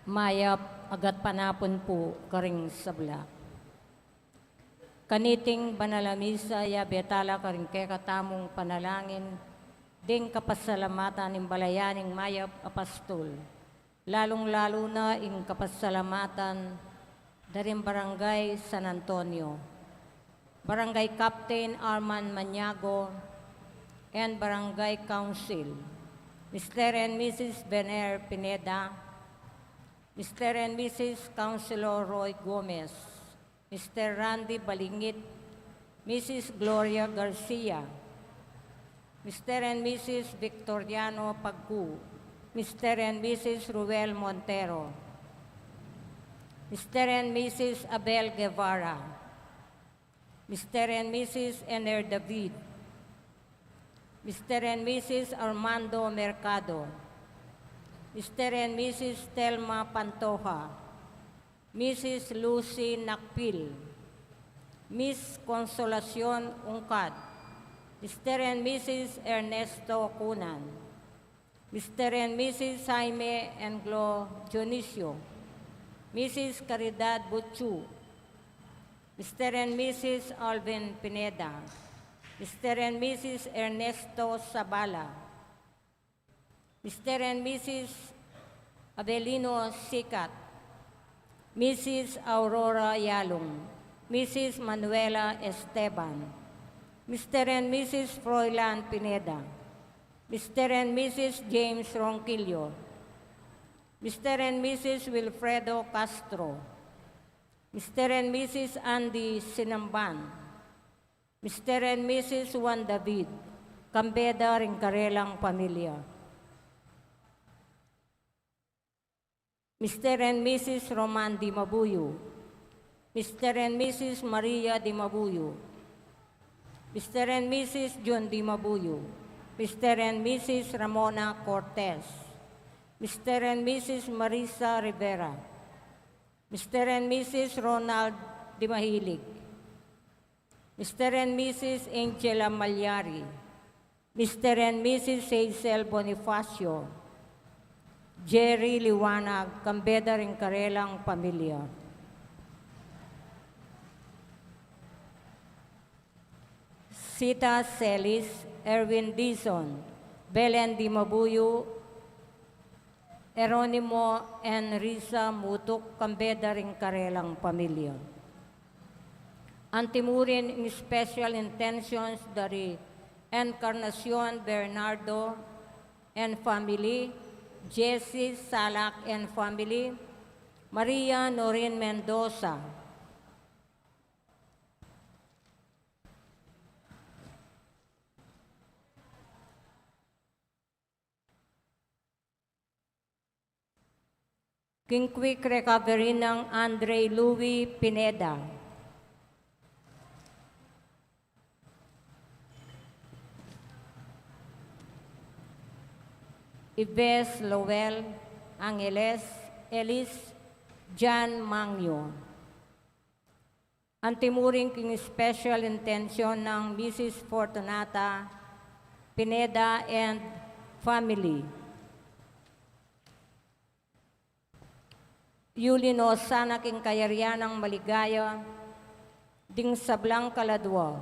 mayap agat panapon po karing sabla. Kaniting banalamisa ya betala karing kekatamong panalangin, ding kapasalamatan ng balayaning mayap apastol, lalong-lalo na in kapasalamatan daring Barangay San Antonio, Barangay Captain Arman Maniago, and Barangay Council, Mr. and Mrs. Bener Pineda, Mr. and Mrs. Councilor Roy Gomez, Mr. Randy Balingit, Mrs. Gloria Garcia, Mr. and Mrs. Victoriano Pagku, Mr. and Mrs. Ruel Montero, Mr. and Mrs. Abel Guevara, Mr. and Mrs. Ener David, Mr. and Mrs. Armando Mercado, Mr. and Mrs. Telma Pantoja, Mrs. Lucy Nakpil, Miss Consolacion Ungkad, Mr. and Mrs. Ernesto Cunan, Mr. and Mrs. Jaime Englo Dionisio, Mrs. Caridad Butchu, Mr. and Mrs. Alvin Pineda, Mr. and Mrs. Ernesto Sabala, Mr. and Mrs. Abelino Sikat, Mrs. Aurora Yalong, Mrs. Manuela Esteban, Mr. and Mrs. Froilan Pineda, Mr. and Mrs. James Ronquillo, Mr. and Mrs. Wilfredo Castro, Mr. and Mrs. Andy Sinamban, Mr. and Mrs. Juan David, Kambeda Ringkarelang Pamilya, Mr. and Mrs. Roman Di Mabuyo, Mr. and Mrs. Maria Di Mabuyo, Mr. and Mrs. John Di Mabuyo, Mr. and Mrs. Ramona Cortez, Mr. and Mrs. Marisa Rivera, Mr. and Mrs. Ronald Di Mahilig, Mr. and Mrs. Angela Malyari, Mr. and Mrs. Hazel Bonifacio, Jerry Liwanag, Kambeda Ringkarelang Pamilya. Sita Celis, Erwin Dizon, Belen Di Mabuyo, Eronimo and Risa Mutuk, Kambeda Ringkarelang Pamilya. Antimurin in special intentions dari Encarnacion Bernardo and family, Jessie Salak and family, Maria Norin Mendoza, King Quick Recovery ng Andre Louis Pineda, Ives Lowell Angeles Elis Jan Mangyo. Antimuring king special intention ng Mrs. Fortunata Pineda and family. Yulino sana king kayaryanang maligaya, ding sablang kaladwa,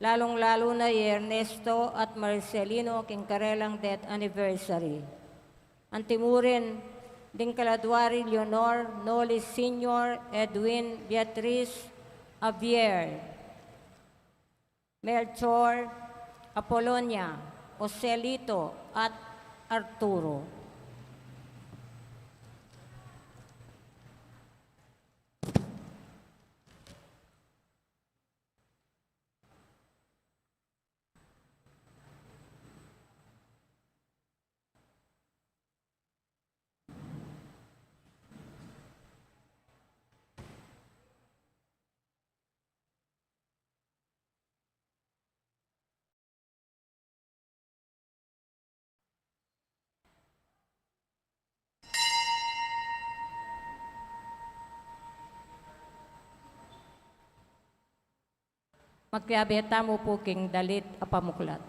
lalong-lalo na Ernesto at Marcelino king karelang death anniversary. Antimurin, ding kaladwari Leonor, Nolis Sr., Edwin, Beatriz, Javier, Melchor, Apolonia, Ocelito, at Arturo. Magkabeta mo po king dalit apamuklat.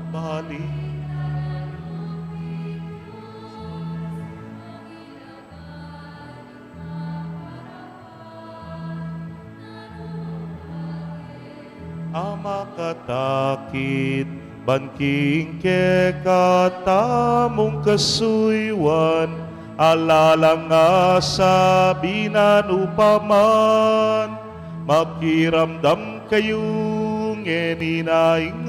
magbalik. Ama katakit, banking ke katamong kasuywan, alala nga sa binanupaman, makiramdam kayong ing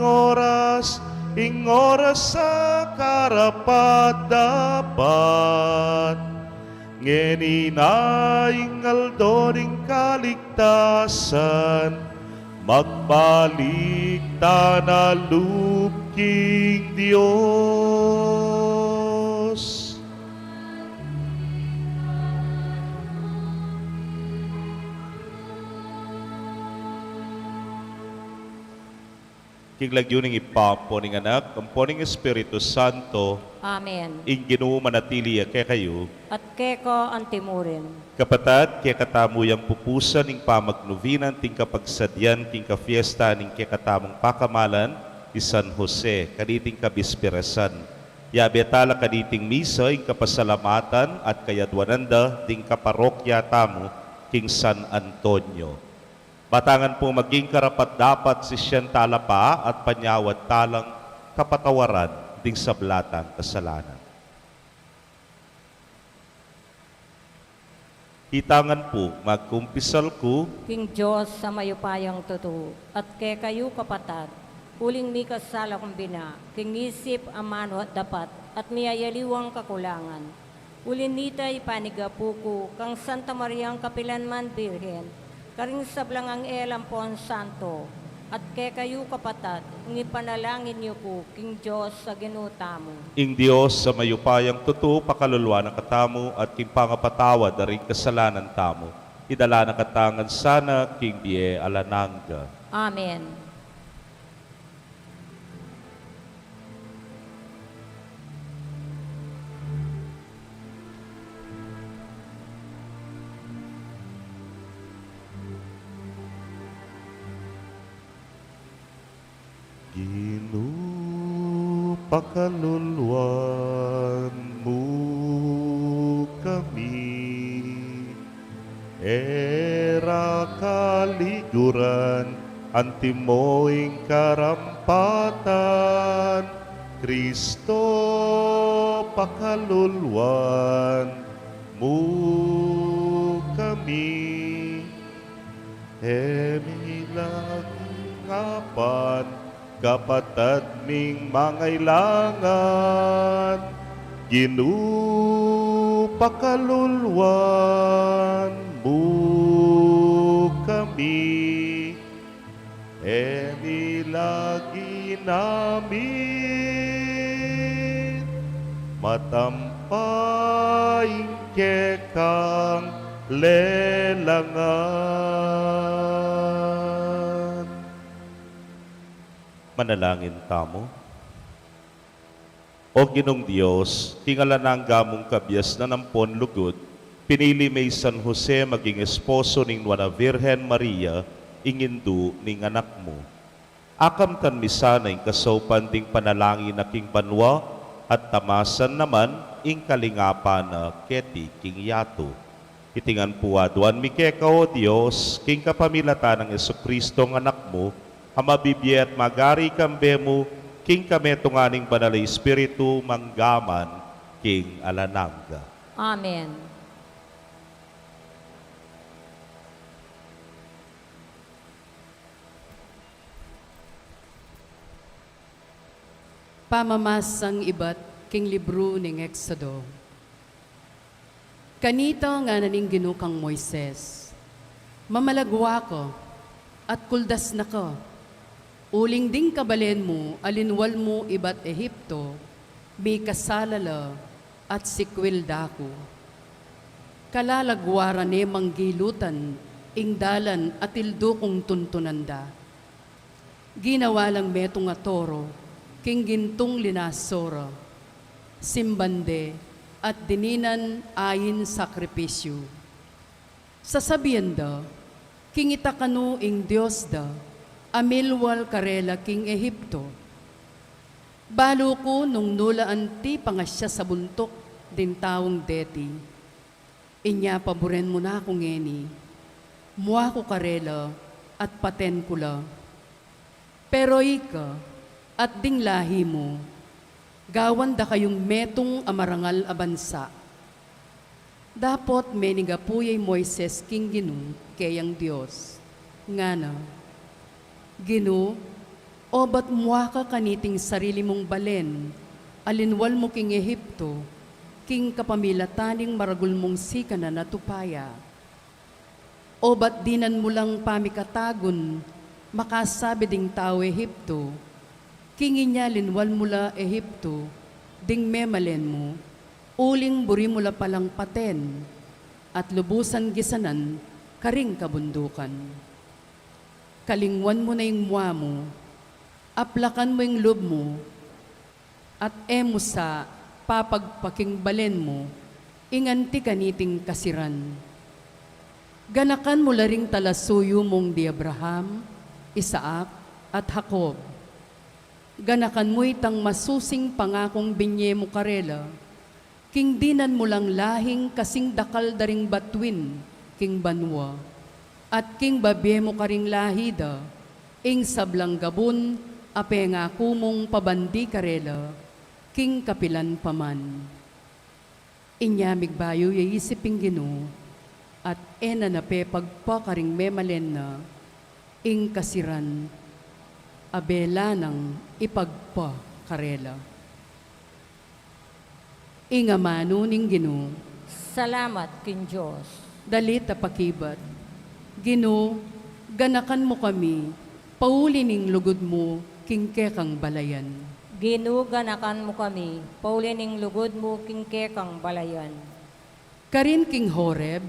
oras sa karapat dapat. Ngeninaing aldoning kaligtasan, magbalik ta na lupking Diyos. Kiglagyuning ipapo ning anak, kampo ning Espiritu Santo, Amen. ing Ginoo manatili kay kayo, At keko ang timurin. kapatad, kaya katamuyang pupusan ning pamagnuvinan ting kapagsadyan ting kafiesta ning kaya katamong pakamalan ni San Jose, kaditing kabispirasan. Yabetala kaditing misa ing kapasalamatan at kayadwananda ting kaparokya tamo king San Antonio. Batangan po maging karapat dapat si siyan talapa at panyawat talang kapatawaran ding sablatang kasalanan. Hitangan po, magkumpisal ko, King Diyos sa mayupayang totoo. At kay kayo kapatad, uling mi kasala kumbina, king isip amano at dapat, at miyayaliwang kakulangan. Ulin nita ipanigapuko, kang Santa Mariang Kapilanman Birhen, karing sablangang elampon santo, at kay kayo kapatad, ngipanalangin niyo po, King Diyos sa ginutamo. ing Diyos sa mayupayang totoo pakaluluwa ng katamo at king pangapatawad na ring kasalanan tamo. Idala na katangan sana king Bie Alananga. Amen. Ginoo, pakaluluan mo kami, era kaliguran, antimoing karampatan, Kristo, pakaluluan mo kami, emilang kapan, kapatad ming mangailangan, Ginoo, pakaluluan mo kami, lagi namin, matampay kekang lelangan. Manalangin tamo. O Ginong Diyos, tingala ng gamong kabyas na nampon lugod, pinili may San Jose maging esposo ning Nuana Virgen Maria, ingindu ning anak mo. Akam tan misana ing kasopan ding panalangin na king banwa, at tamasan naman ing kalingapan na keti king yato. Itingan puwaduan mi keka o Diyos, king kapamilatan ng Jesucristo ng anak mo, amabibye at magari kambe mo, king kametunganing banal na Espiritu manggaman, king alananga. Amen. Pamamasang ibat king libro ning Exodo. Kanito nga naning ginukang Moises, mamalagwa ko at kuldas na ko. Uling ding kabalen mo, alinwal mo ibat Ehipto, may kasalala at sikwil dako. Kalalagwara ne manggilutan, ingdalan at ildo kong tuntunanda. Ginawa lang metong nga toro, king gintong linasoro, simbande at dininan ayin sakripisyo. Sasabihan da, king itakano ing Diyos da, amilwal karela king Ehipto. Balo ko nung nulaan ti pangasya sa buntok din taong deti. Inya paboren mo na akong ngeni. Mua ko karela at paten ko la. Pero ika at ding lahi mo, gawan da kayong metong amarangal a bansa. Dapot meniga puyay Moises king Ginu kayang Diyos. Ngana, Ginu, o ba't mua ka kaniting sarili mong balen, alinwal mo king Ehipto, king kapamilataning maragul mong sika na natupaya. O ba't dinan mo lang pamikatagon, makasabi ding tao Ehipto, king inyalinwal mula Ehipto, ding memalen mo, uling buri mula palang paten, at lubusan gisanan, karing kabundukan. Kalingwan mo na yung mua mo, aplakan mo yung loob mo, at emo sa papagpaking balen mo, inganti kaniting kasiran. Ganakan mo laring talasuyo mong di Abraham, Isaac, at Jacob. Ganakan mo itang masusing pangakong binye mo karela, king dinan mo lang lahing kasing dakal daring batwin, king banwa, at king babye mo karing lahida, ing sablang gabon, ape nga kumong pabandi karela, king kapilan paman. Inyamig bayo yaisiping Gino, at ena na pe pagpakaring memalen na, ing kasiran, abela ng ipagpa karela. Ingamano ning Gino, Salamat kin Diyos. dalit a pakibat. Gino, ganakan mo kami, pauli ning lugod mo, kingke kang balayan. Ginuganakan mo kami, paulining lugod mo kingke kang balayan. Karin king Horeb,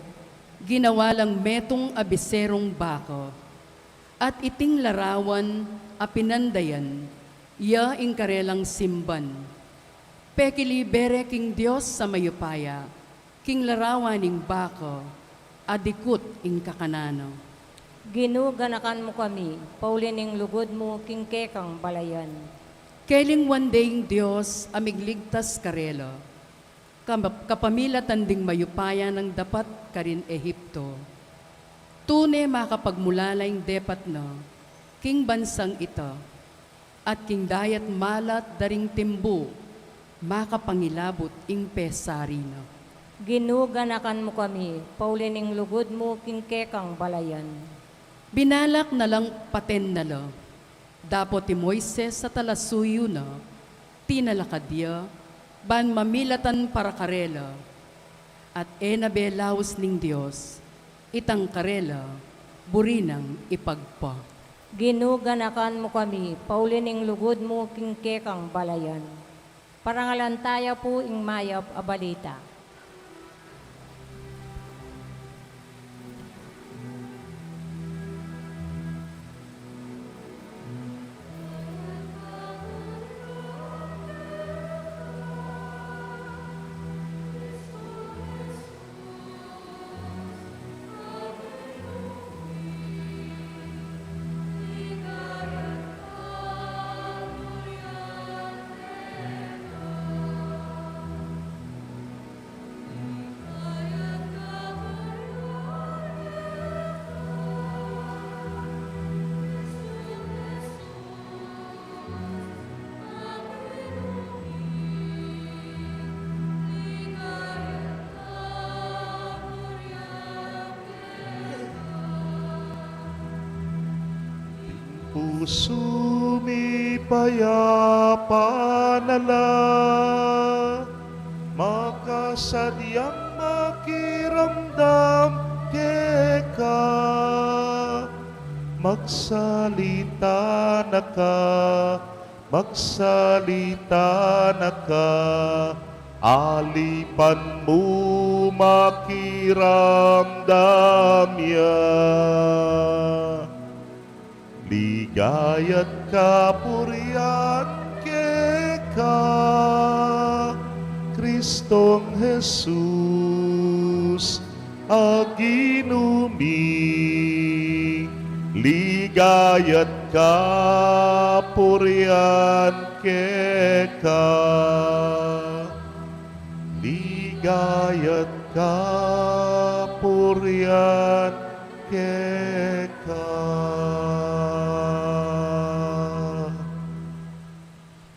ginawa lang metong abiserong bako, at iting larawan a pinandayan, ya ing karelang simban. Pekili bere king Diyos sa mayupaya, king larawan ing bako, adikut ing kakanano. Ginuganakan mo kami, paulining lugod mo kingke kang balayan. Kailing one day ing Diyos amigligtas karelo, kapamilatan ding mayupaya ng dapat karin Ehipto. Tune makapagmulalayng depat na, king bansang ito, at king dayat malat daring timbu, makapangilabot ing pesarino. Ginuganakan mo kami, paulining lugod mo kingke kang balayan. Binalak na lang paten na lo, dapot ti Moises sa talasuyo na, tinalakadya, ban mamilatan para karela, at enabelaos ning Diyos, itang karela, burinang ipagpa. Ginuganakan mo kami, paulining lugod mo kingke kang balayan. Parangalan tayo po ing mayap a balita. Puso mi payapa nala, makasadyang makiramdam keka, magsalita na ka, alipan mo makiramdam ya. Ligayat kapurian keka, Kristong Jesus aginumi. Ligayat kapurian keka, ligayat kapurian keka.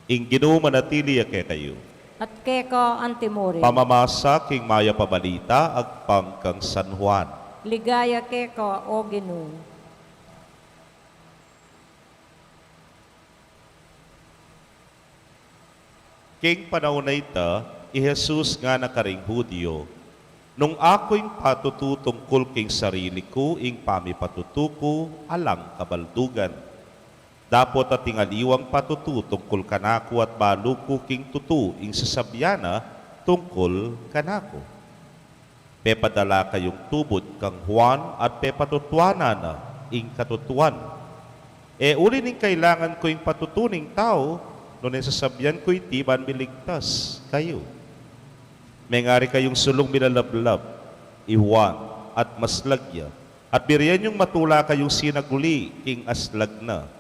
Ing Ginoo manatili ke kayo. At keka antimori. Pamamasa king maya pabalita agpang kang San Juan. Ligaya keka o Ginoo. King panahon na ita, Jesus nga nakaring Hudyo, nung ako'y patutu tungkol king sarili ko, ing pamipatutuko, alang kabaldugan. Dapot at tingaliwang patutu tungkol kanako at baluko king tutu, ing sasabyana tungkol kanako. Pepadala kayong tubod kang Juan at pepatutuana na ing katutuan. Uli ning kailangan ko ing patutuning tao, noon sasabyan ko iti ban miligtas kayo. May ngari kayong sulong minalablab, iwan at maslagya, at biriyan yung matula kayong sinaguli king aslag na.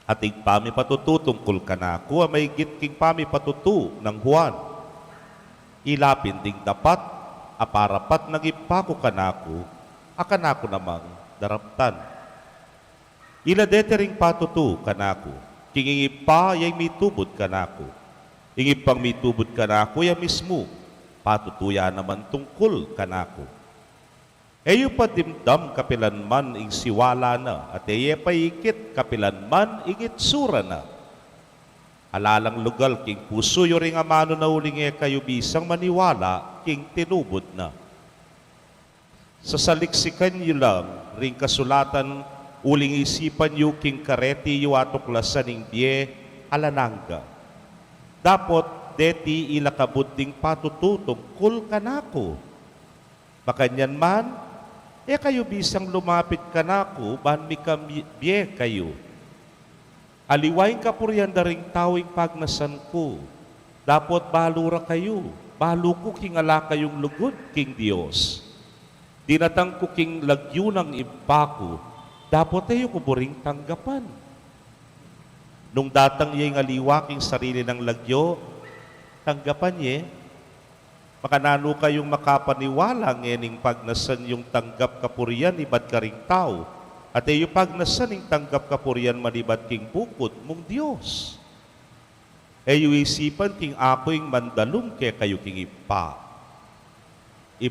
At pami patutu tungkol kanako, may git king pami patutu ng Juan. Ilapin ding dapat, aparapat nagipako kanako, akanako namang daraptan. Ila detering patutu kanako, king pa yay mitubod kanako. Ingipang mitubod kanako ya mismo, patutuya naman tungkol kanako. Eyo padimdam kapilanman ing siwala na, at eye paikit kapilanman ing itsura na. Alalang lugal king puso yo ring amano na uling kayo bisang maniwala king tinubod na. Sa saliksikan yo lang ring kasulatan uling isipan yu king kareti yu atuklasan ing die alanangga. Dapot deti ilakabot ding patutu tungkol kanako. Makanyan man, kayo bisang lumapit kanako, ban mikambiye kayo. Aliwain kapurian daring tawing pagnasan ko. Dapot balura kayo, balo ko king ala kayong lugod king Dios. Dinatang ko king lagyo ng impako, dapot tayo kuburing tanggapan. Nung datang yung aliwa king sarili ng lagyo, tanggapan niya, makanano kayong makapaniwala ngening pagnasan yung tanggap kapurian iba't karing tao, at yung pagnasan yung tanggap kapurian manibat king bukod mong Diyos. Yung isipan king ako'y mandalum kaya kayo king ipa.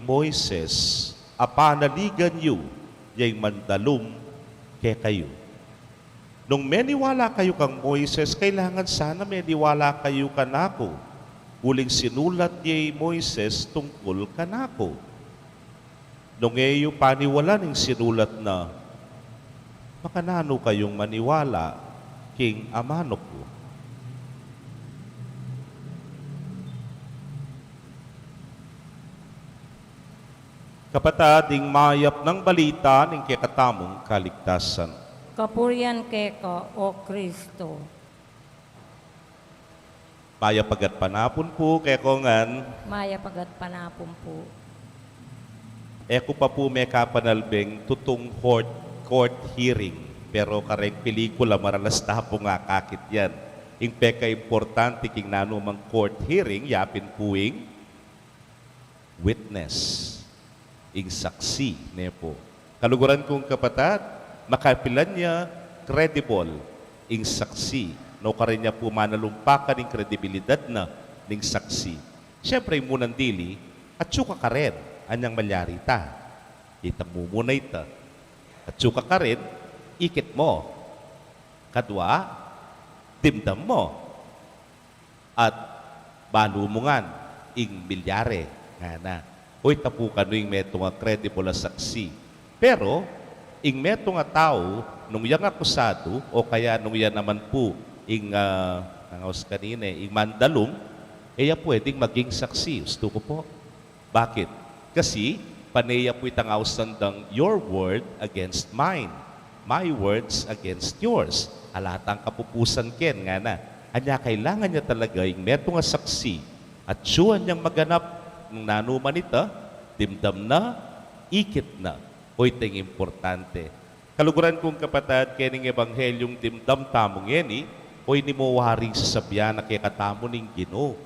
Moises, apanaligan yu, yung mandalum kaya kayo. Nung meniwala kayo kang Moises, kailangan sana meniwala kayo kanako. Uling sinulat niya Moises tungkol kanako. Nung iyo paniwala ng sinulat na, makanano kayong maniwala king amano ko. Kapatading mayap ng balita ng kikatamong kaligtasan. Kapurian keka o Kristo. Maya pagat panapon po, kaya ko ngan, Maya pagat panapon po. eko pa po may kapanalbeng tutong court hearing. Pero kareng pelikula maralas tapo nga kakit yan. Ing peka importante king nanumang court hearing, yapin puing witness. Ing saksi, nepo. Kaluguran kong kapatad, makapilan niya credible ing saksi. No karin niya po manalumpakan ng kredibilidad na ng saksi. Siyempre, munang dili, at suka ka rin, anyang malyari ta. Ita mo muna ita. At suka ka rin, ikit mo. Kadwa, dimdam mo. At balo mo nga, ing milyare. Nga na. Uy, tapukan no yung meto nga credible na saksi. Pero, ing meto nga tao, nung yang akusado, o kaya nung yan naman po, ing nangaos kanina, ing mandalum, iya pwedeng maging saksi. Gusto ko po. Bakit? Kasi, paneya po itang ausandang your word against mine. My words against yours. Alatang kapupusan ken nga na. Anya kailangan niya talaga yung meto nga saksi at siyuan niyang maganap ng nanuman ita, dimdam na, ikit na. O itong importante. Kaluguran kong kapatad, kening ebanghelyong dimdam tamong yeni, o ini mo waring sasabyan na kaya katamo ning Ginoo.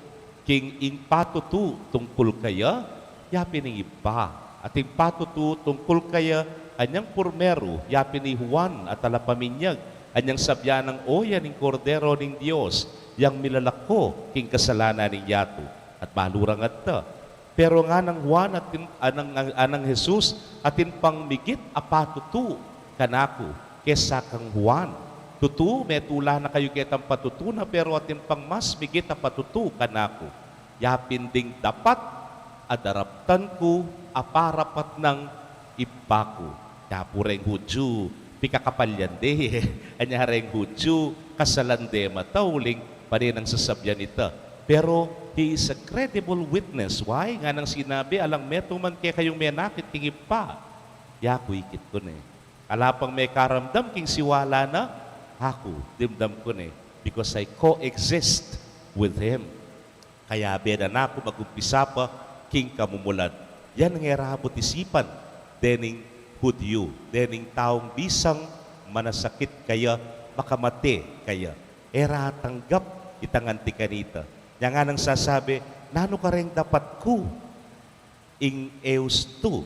King ing patutu tungkol kaya, yapin ning iba. At ing patutu tungkol kaya, anyang purmero, yapin ni Juan at alapaminyag, anyang sabyan ng oya ning kordero ning Dios, yang milalako king kasalanan ning yato, at malurang at ta. Pero nga ng Juan at anang Jesus, atin pang migit apatutu kanako, kesa kang Juan. Tutu, may tula na kayo kitang patutuna, pero atin pang mas migit na patutu kanako. Yapin ding dapat, adaraptan ko, aparapat ng ipako. Yapureng hudyo, pikakapalyande, anyareng hudyo, kasalande matauling, pa rin ang sasabyan ita. Pero, he is a credible witness. Why? Nga nang sinabi, alang meto man kaya kayong menakit king ipa. Yaku ikit ko na Alapang may karamdam king siwala na, ako, dimdam ko na because I coexist with Him. Kaya beda na ako mag-umpisa pa, king kamumulan. Yan ang erabot isipan, dening Hudyo, dening taong bisang manasakit kaya, makamate kaya. Era tanggap itanganti kanita. Yan nga nang sasabi, nano ka rin dapat ko, ing eus tu,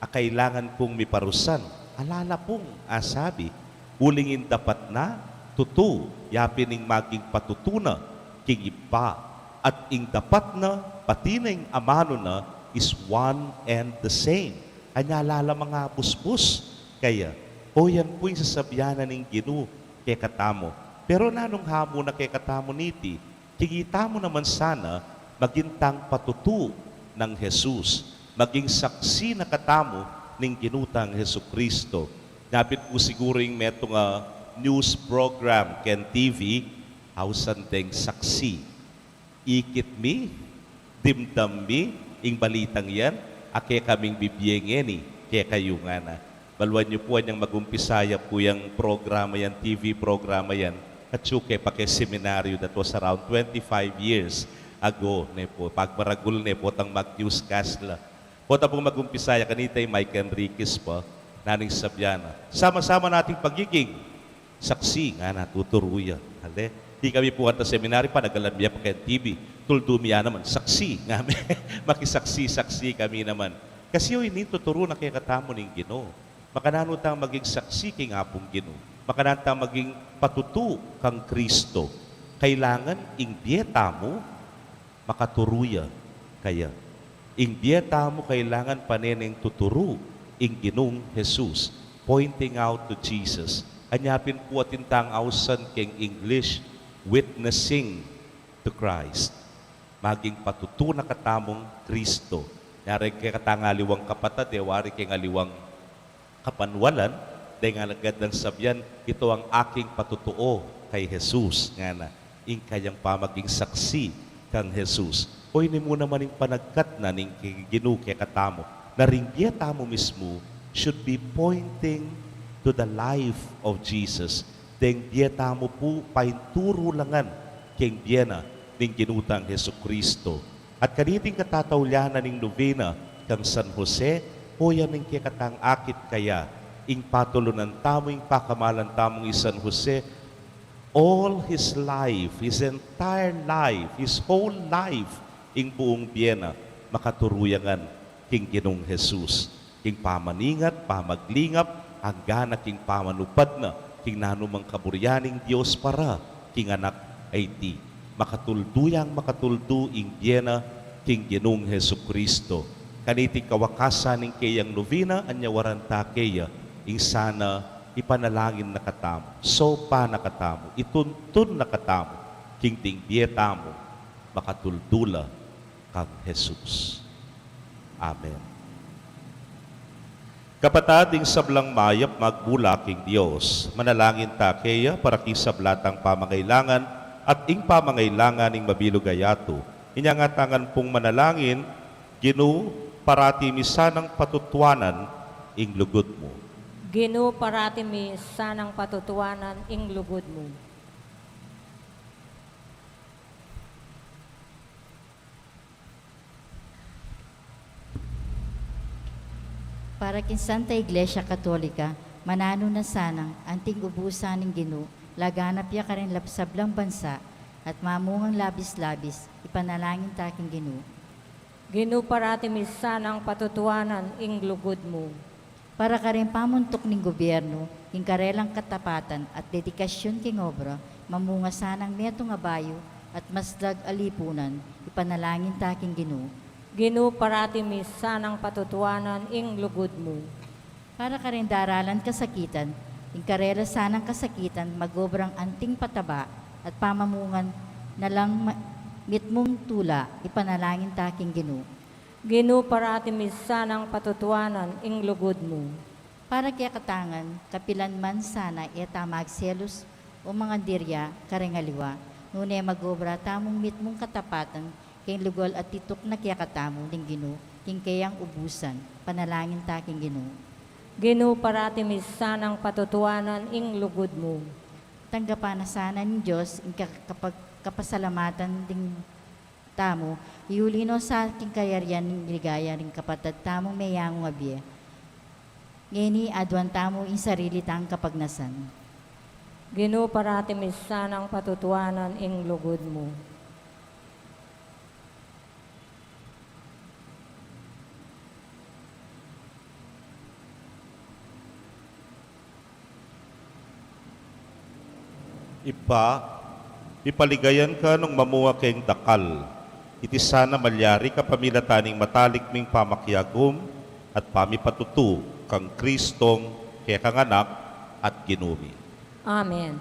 kailangan kong miparusan. Alala pong asabi, ulingin dapat na, tutu, yapin ing maging patutuna, king ipa, at ing dapat na, pati na ing amano na, is one and the same. Anyalala mga busbus. Kaya, o yan po yung sasabyanan ng Ginoo, kay katamo. Pero nanong hamo na kay katamo niti, kikita mo naman sana, magintang patutu ng Jesus, maging saksi na katamo ng ginutang Jesucristo. Napit po siguro yung metong news program ken TV, hausan deng saksi. Ikit mi, dimdam mi, ing balitang yan, ake kaming bibiyengeni, kaya kayo nga na. Baluan niyo po ang magumpisaya po yung programa yan, TV programa yan, at suke pa kay seminaryo that was around 25 years ago, ne po, pagbaragul ne po, tang mag-newscast la. Po ta pong magumpisaya, kanita yung Mike Enriquez pa, naning sabyana. Sama-sama nating pagiging saksi nga natuturuya. Hali, di kami po hanta seminary pa, nagalamya pa kay TV. Tuldumiya naman, saksi nga makisaksi-saksi kami naman. Kasi yung inintuturo na kaya katamo ng Ginoo. Makanano tang maging saksi king apong Ginoo. Makanano tang maging patutu kang Kristo. Kailangan ing dieta mo makaturuya kaya. Ing dieta mo kailangan paneneng tuturo ing Ginoong Jesus, pointing out to Jesus. Anyapin po atintang ausan king English, witnessing to Christ. Maging patutu na katamong Kristo. Yari kay katangaliwang kapatad, wari kay ngaliwang kapanwalan, dahil nga lagad ng sabyan, ito ang aking patutuo kay Jesus. Nga na, ing kayang pamaging saksi kang Jesus. O ini mo naman yung panagkat na ning Ginoo kay katamo, na ring dieta mo mismo should be pointing to the life of Jesus. Deng dieta mo po painturo langan king diena ning ginutang Jesucristo. At kaniting katatawlanan ning novena kang San Jose, o yan ning kikatang akit kaya, ing patulunan tamo, ing pakamalan tamong San Jose, all his life, his entire life, his whole life, ing buong biyena, makaturuyangan king Ginoong Jesus. King pamaningat, pamaglingap, hanggang na king pamanupad na, king nanumang kaburyaning Diyos para, king anak ay ti. Makatuldu ing biyena, king Ginoong Jesucristo. Kaniting kawakasan ing kayang novena, anyawaran ta kaya, ing sana ipanalangin na katamo, sopa na katamo, ituntun na katamo, king ting biyetamo, makatuldula kang Jesus. Amen. Kapatading sablang mayap magbula king Dios, manalangin ta kaya para kisablatang pamangailangan at ing pamangailangan ning mabilugayato. Inyangatangan pong manalangin, Ginoo, parati misanang patutuanan ing lugod mo. Ginoo, parati mi sanang patutuanan ing lugod mo. Para kin Santa Iglesia Katolika, manano na sanang anting ubusan ng Ginoo, laganap ya ka rin lapsablang bansa, at mamungang labis-labis, ipanalangin taking Ginoo. Ginoo parati misanang patutuanan ing lugod mo. Para ka rin pamuntok ng gobyerno, king karelang katapatan at dedikasyon king obra, mamunga sanang neto nga bayo at masdag alipunan, ipanalangin taking Ginoo. Ginoo parati misanang patutuanan ing lugod mo. Para ka rin daralan kasakitan, king karela sanang kasakitan, magobrang anting pataba at pamamungan na lang mitmong tula, ipanalangin taking Ginoo. Ginoo parati misanang patutuanan ing lugod mo. Para kaya katangan, kapilan man sana eta magselos o mga dirya karengaliwa, ngunay magobra tamong mitmong katapatan, kay lugol at titok na kaya katamo ng Ginoo, king kayang ubusan, panalangin taking Ginoo. Ginoo parati misanang patutuanan ing lugod mo. Tanggapan na sana ng Diyos ang kapag kapasalamatan ding tamo, iulino sa aking kayaryan ng ligaya ring kapatid tamong mayang wabiya. Ngeni adwan tamo in sarili tang kapagnasan. Ginoo parati misanang patutuanan ing lugod mo. Ipaligayan ka nung mamuha keng dakal. Iti sana malyari ka pamilataning matalik ming pamakyagom at pamipatutu kang Kristong kaya kanganak at ginumi. Amen.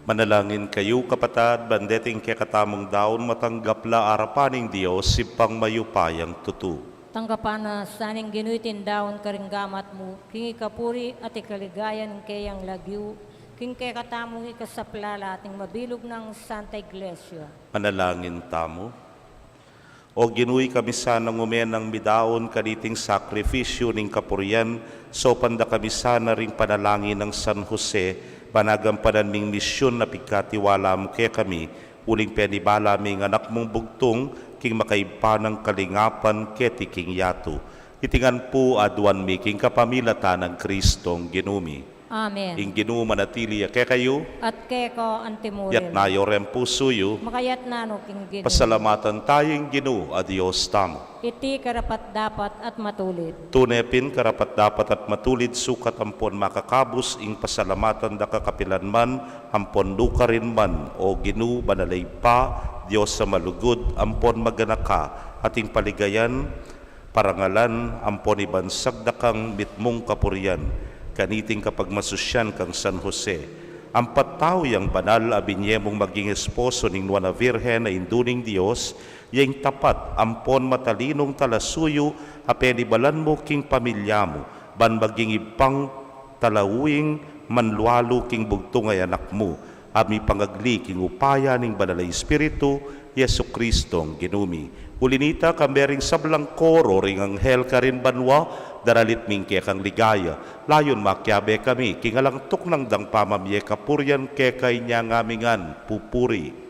Manalangin kayo, kapatad, bandeting kaya katamong daon, matanggapla arapaning Diyos, si pangmayupayang tutu. Tanggapan na saning ginuitin daon karinggamat mo, king ikapuri at ikaligayan kayang lagyu, king kaya katamong ikasaplala ating mabilog ng Santa Iglesia. Manalangin tamo. O ginuy kami sana ngumen ng midaon kaniting sakrifisyo ning kapurian, so panda kami sana ring panalangin ng San Jose, panagampanan ming misyon na pigkatiwala mo kaya kami, uling penibala ming anak mong bugtong, king makaipa ng kalingapan keti king yato. Itingan po aduan mi king kapamilata ng Kristong ginumi. Amen. Ing Ginoo manatili kay kayo, At keko antimurin. yat nayorem pusuyo, Makayat nano king Ginoo. pasalamatan tayong Ginoo a Dios tamo. Iti karapat dapat at matulid. Tunepin karapat dapat at matulid sukat ampon makakabus ing pasalamatan da kakapilan man, ampon luka rin man, o Ginoo banalay pa, Dios sa malugod, ampon maganaka, ating paligayan, parangalan, ampon ibansag da kang mitmong kapurian, kaniting kapag masusyan kang San Jose. Ang pataw yang banal abinye mong maging esposo ning Nuana Virgen na induning Dios, yang tapat ampon matalinong talasuyo, apenibalan mo king pamilya mo, ban maging ipang talawing manlualo king bugtungay anak mo, ami pangagli king upaya ning banalay Espiritu, Yesu Kristong ginumi. Ulinita kambering sablang koro ring anghel karin banwa, daralit mingke kang ligaya. Layon makyabe kami, kingalang tuk ng dang pamamye kapuryan ke kay niya ngamingan pupuri.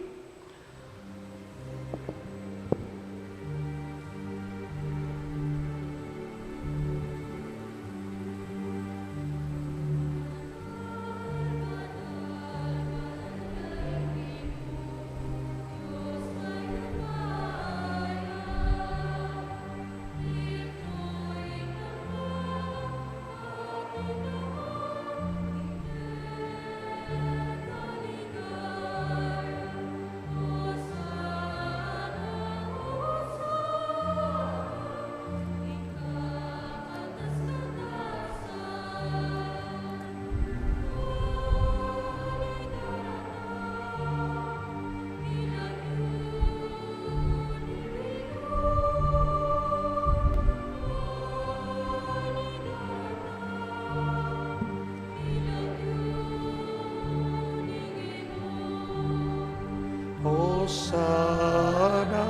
Hosana,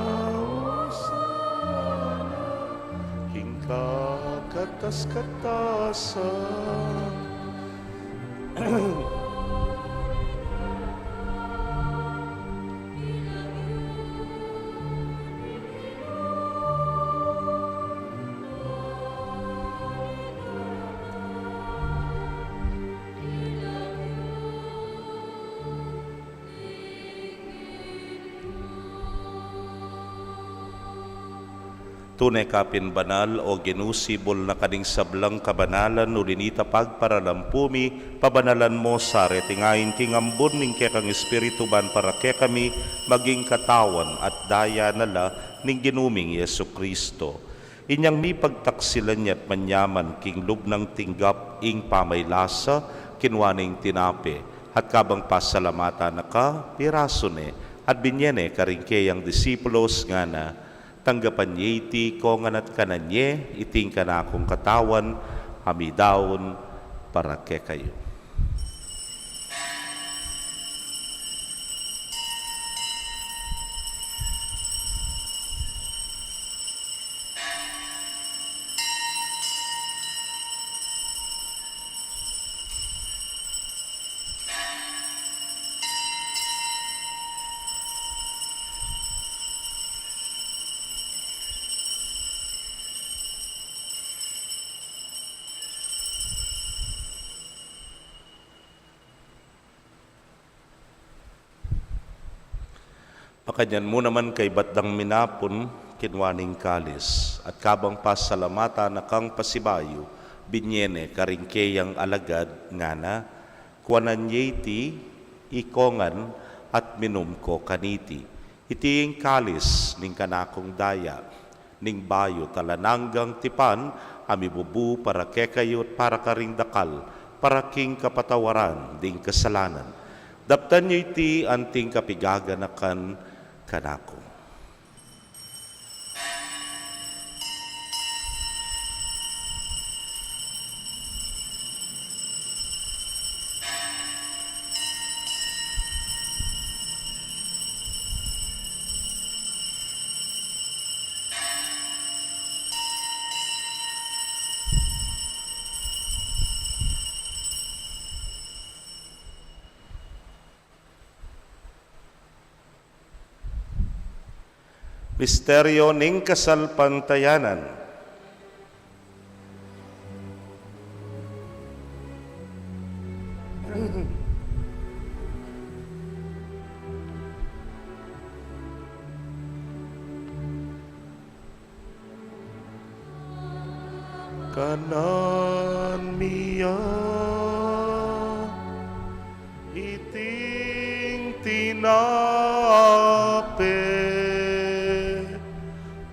Hosana, king kakatas-katasan. Tunay kapin banal o ginusibol na kaning sablang kabanalan ulinita pagparalampumi, pabanalan mo sa retingayin king ambon ning kekang espiritu ban para ke kami maging katawan at daya nala ning ginuming Yesu Kristo. Inyang mi pagtaksilan niya't manyaman king lubnang tinggap ing pamaylasa kinwaning tinape at kabang pasalamatan na ka pirasone at binyene karingkeyang disipulos nga na tanggapan niya iti kongan at kananye, iting kanakong katawan, hamidawon para ke kayo. Pakanyan mo naman kay batdang minapon kinwaning kalis at kabang pasalamata na kang pasibayo binyene karingkeyang alagad nga na kuanan yeti ikongan at minum ko kaniti itiing kalis ning kanakong daya ning bayo talananggang tipan amibubu para kekayot para karing dakal para king kapatawaran ding kasalanan daptan nyo iti anting kapigaganakan kanako. Misteryo ning kasalpantayanan. kanan miya iting tinape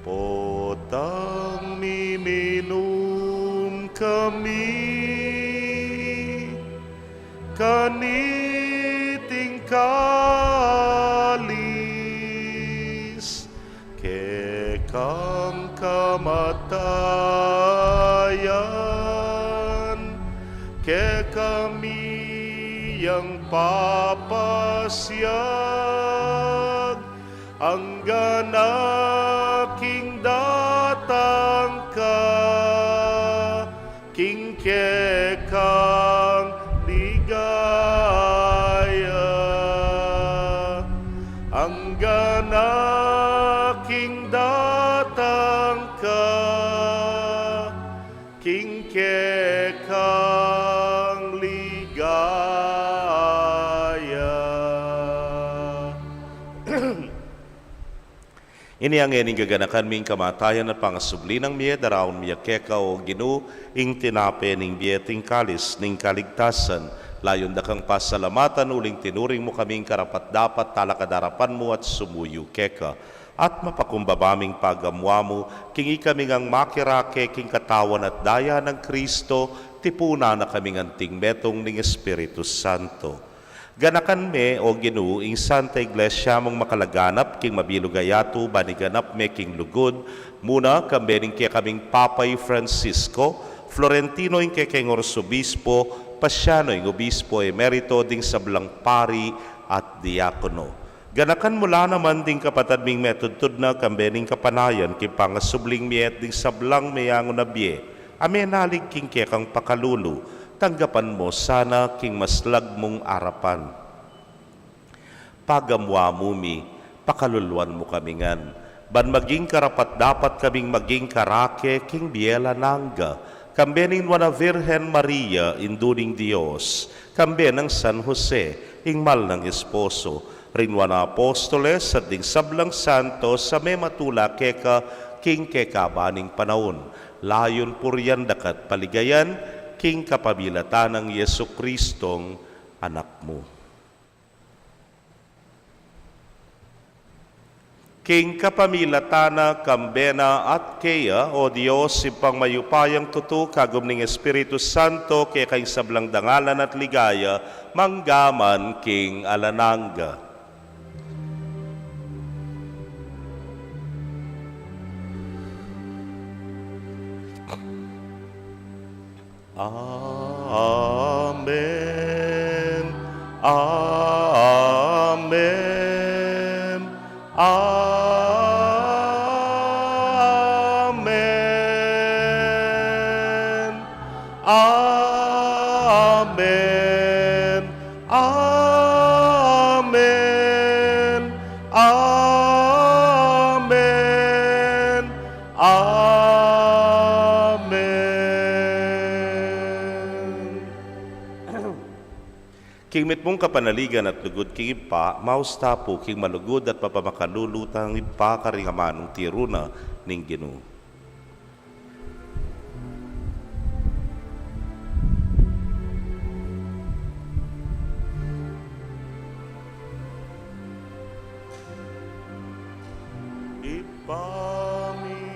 potang miminum kami kaniting kalis kekang kamatayan ke kami yang papasyag ang ganaking datang ka king kekang ligaya ang ganaking datang ka king kekang ligaya. Ini ang ening gaganakan ming kamatayan at pangasubli ng miye daraon miya keka o Ginoo ing tinape ning biyeting kalis ning kaligtasan layon da kang pasalamatan uling tinuring mo kaming karapat dapat talakadarapan mo at sumuyo keka at mapakumbabaming pagamwa mo kingi kaming ang makirake king katawan at daya ng Kristo tipuna na kaming anting metong ning Espiritu Santo. Ganakan me o Ginoo ing Santa Iglesia mong makalaganap king mabilugayato baniganap me king lugod muna kambening kaya kaming Papay Francisco Florentino ing kekeng Orsobispo Pasyano ing Obispo Emerito ding sablang pari at diakono. Ganakan mula naman ding kapatad ming metodtud na kambening kapanayan king pangasubling miet ding sablang mayango na biye amenalig king kekang pakalulu tanggapan mo sana king maslag mong arapan. Pagamwa mumi, pakaluluan mo kamingan. Ban maging karapat dapat kaming maging karake king biela nangga. Kambe ning wana Virgen Maria induning Dios. Kambe ng San Jose, ingmal ng esposo. Rinwana apostoles at ding sablang santo sa may matula keka king kekabaning panahon. Layon puryan dakat paligayan, king kapabilatan ng Yesu Kristong anak mo. King kapamilatana, kambena at kaya, o Diyos, ipang mayupayang tutu, kagum ning Espiritu Santo, kaya kay sablang dangalan at ligaya, manggaman king alananga. Amen. Amen. Amen. Amen. Amen. Amen. King mit mong kapanaligan at lugod king ipa, mausta po king malugod at papamakalulutang ipa karingamanong tiruna ning Ginoo. Ipami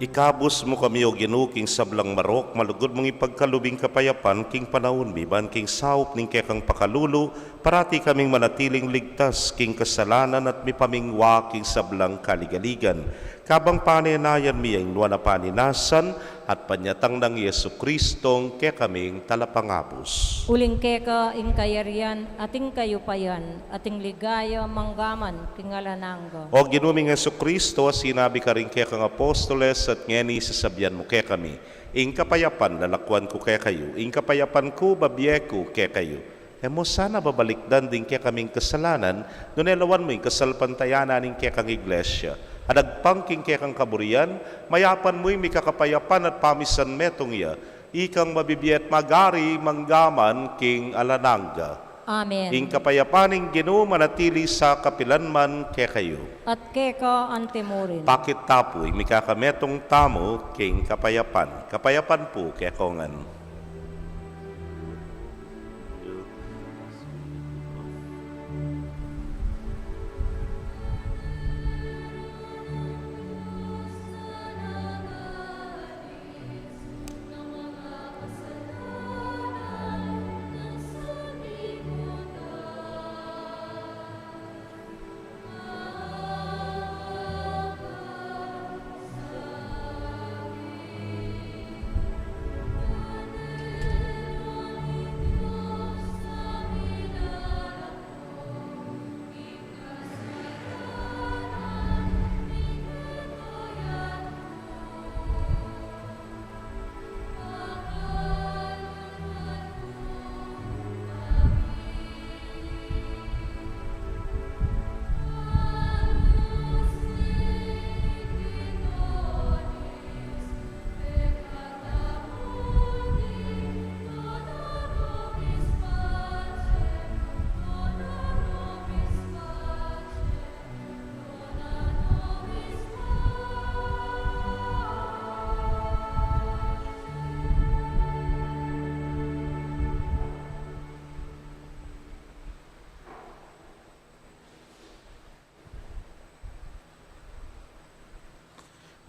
Ikabus mo kami o ginuking sablang marok, malugod mong ipagkalubing kapayapan, king panahon biban, king saup ning kekang pakalulu, parati kaming manatiling ligtas, king kasalanan at mipamingwa, king sablang kaligaligan. Kabang paninayan miyang nuwa na paninasan at panyatang ng Yesu Kristong ke kaming talapangapos. Uling keka ing kayarian, ating kayupayan, ating ligaya manggaman, kingalanangga. O ginuming Yesu Kristo, sinabi ka rin kaya kang apostoles at ngeni sasabyan mo kaya kami. Ing kapayapan, lalakwan ko kaya kayo. Ing kapayapan ko, babiye ko kaya kayo. Mo sana babalikdan din kaya kaming kasalanan, nunelawan mo yung kasalpantayanan ng kaya kang iglesia. Adagpangking kaya kang kaburian, mayapan mo yung mikakapayapan at pamisan metong iya. Ikang mabibiyet magari manggaman king alanangga. Amen. Ing kapayapaning Ginoo manatili sa kapilanman kaya kayo. At keka antemurin. Pakit tapoy, mikakametong tamo, king kapayapan. Kapayapan po, kaya kongan.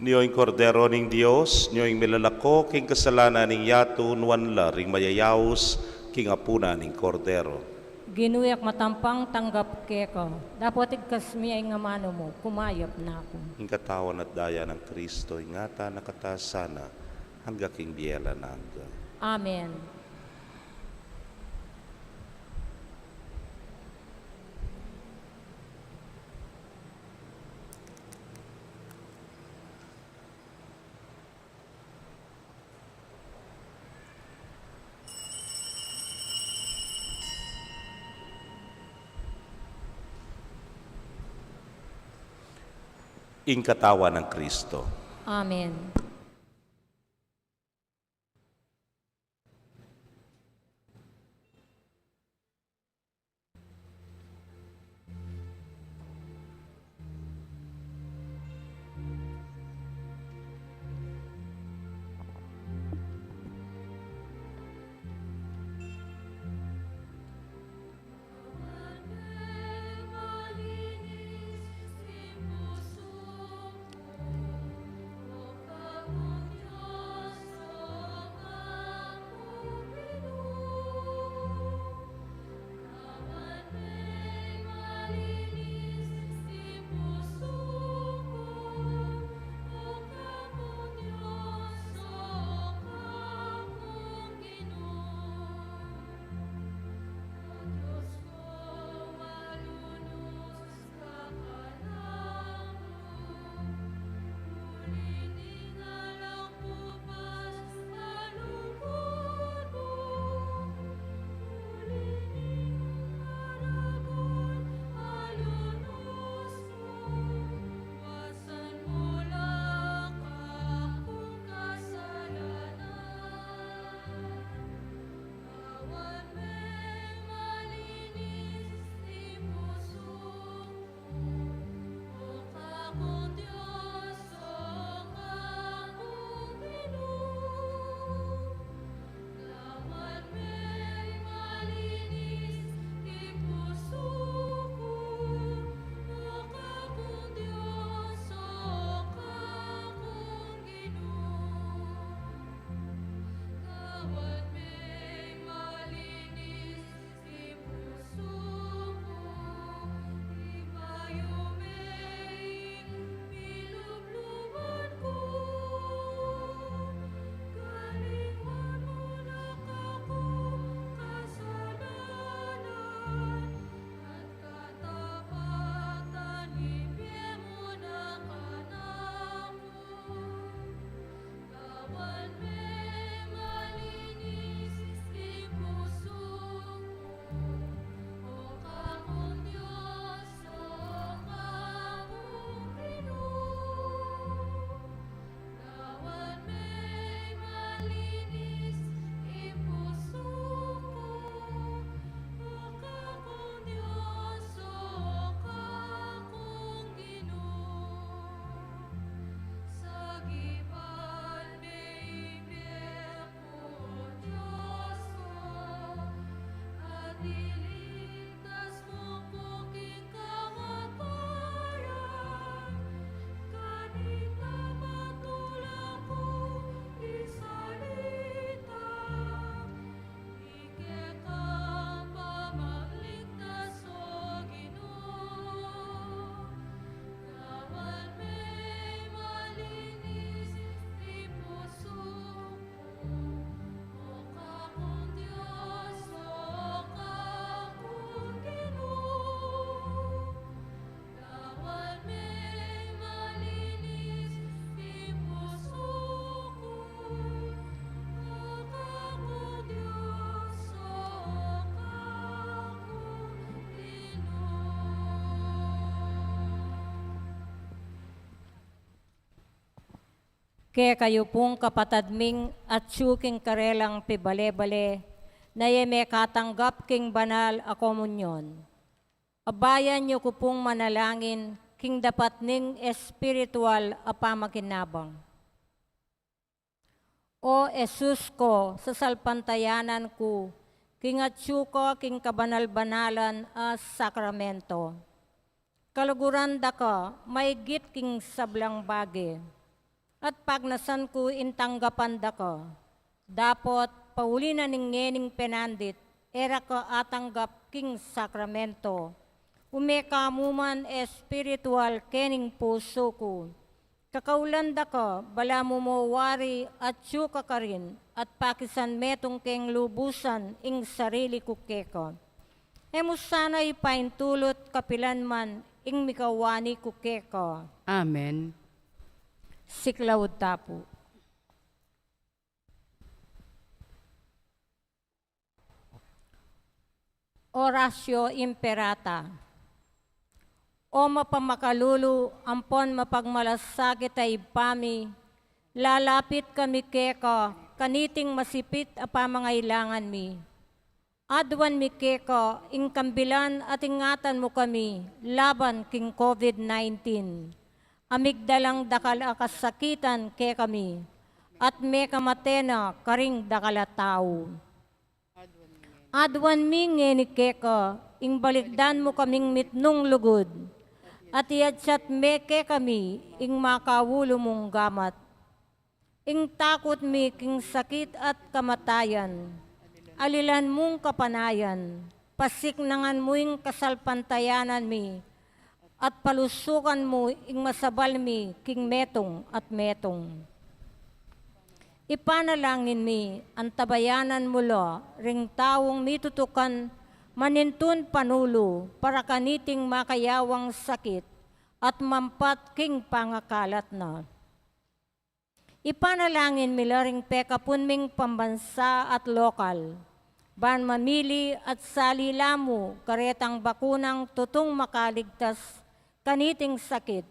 Niyo'y kordero ning Dios, niyo'y milalako, king kasalanan ning yato, nuwanla ring mayayaos, king apuna ning kordero. Ginuyak matampang tanggap keka. Dapat igkas mi ay ngamano mo, kumayap na ako. Ing katawan at daya ng Kristo, ingata nakatasana, hangga king biyela nangga. Amen. Ing katawan ng Kristo. Amen. Kaya kayo pong kapatadming at syuking karelang pibale-bale, na yeme katanggap king banal a komunyon. Abayan niyo ko pong manalangin, king dapat ning espiritual a pamakinabang. O Jesus ko, sa salpantayanan ko, king atsu ko, king kabanal-banalan a sakramento. Kaluguran da ka, may git king sablang bagi. At pagnasan ko intanggapan da ka, dapat pauli na ning ngening penandit, era ka atanggap king sakramento. Umekamuman espiritual kening puso ko. Kakaulanda ka, bala mo mawari at syuka ka rin, at pakisan metong keng lubusan ing sarili ko keko. Emo sana ipaintulot kapilan man ing mikawani ko keko. Amen. Siklawod tapo. Orasyo Imperata. O mapamakalulu, ampon mapagmalasakit ay pami, lalapit kami keka, kaniting masipit a pamangailangan mi. Adwan mi keka, ing kambilan at ingatan mo kami, laban king COVID-19. Amigdalang dakal akasakitan ke kami, at me kamatena karing dakala tao. Adwan mi ngeni keka, ing balikdan mo kaming mitnong lugod, at iyadsat meke kami, ing makawulo mong gamat. Ing takot mi king sakit at kamatayan, alilan mong kapanayan, pasiknangan mo ing kasalpantayanan mi, at palusukan mo ing masabal mi king metong at metong. Ipanalangin mi, ang tabayanan mo lo, ring tawong mitutukan, manintun panulo, para kaniting makayawang sakit, at mampat king pangakalat na. Ipanalangin mi ring pekapunming pambansa at lokal, ban mamili at salilamo, karetang bakunang tutong makaligtas, kaniting sakit,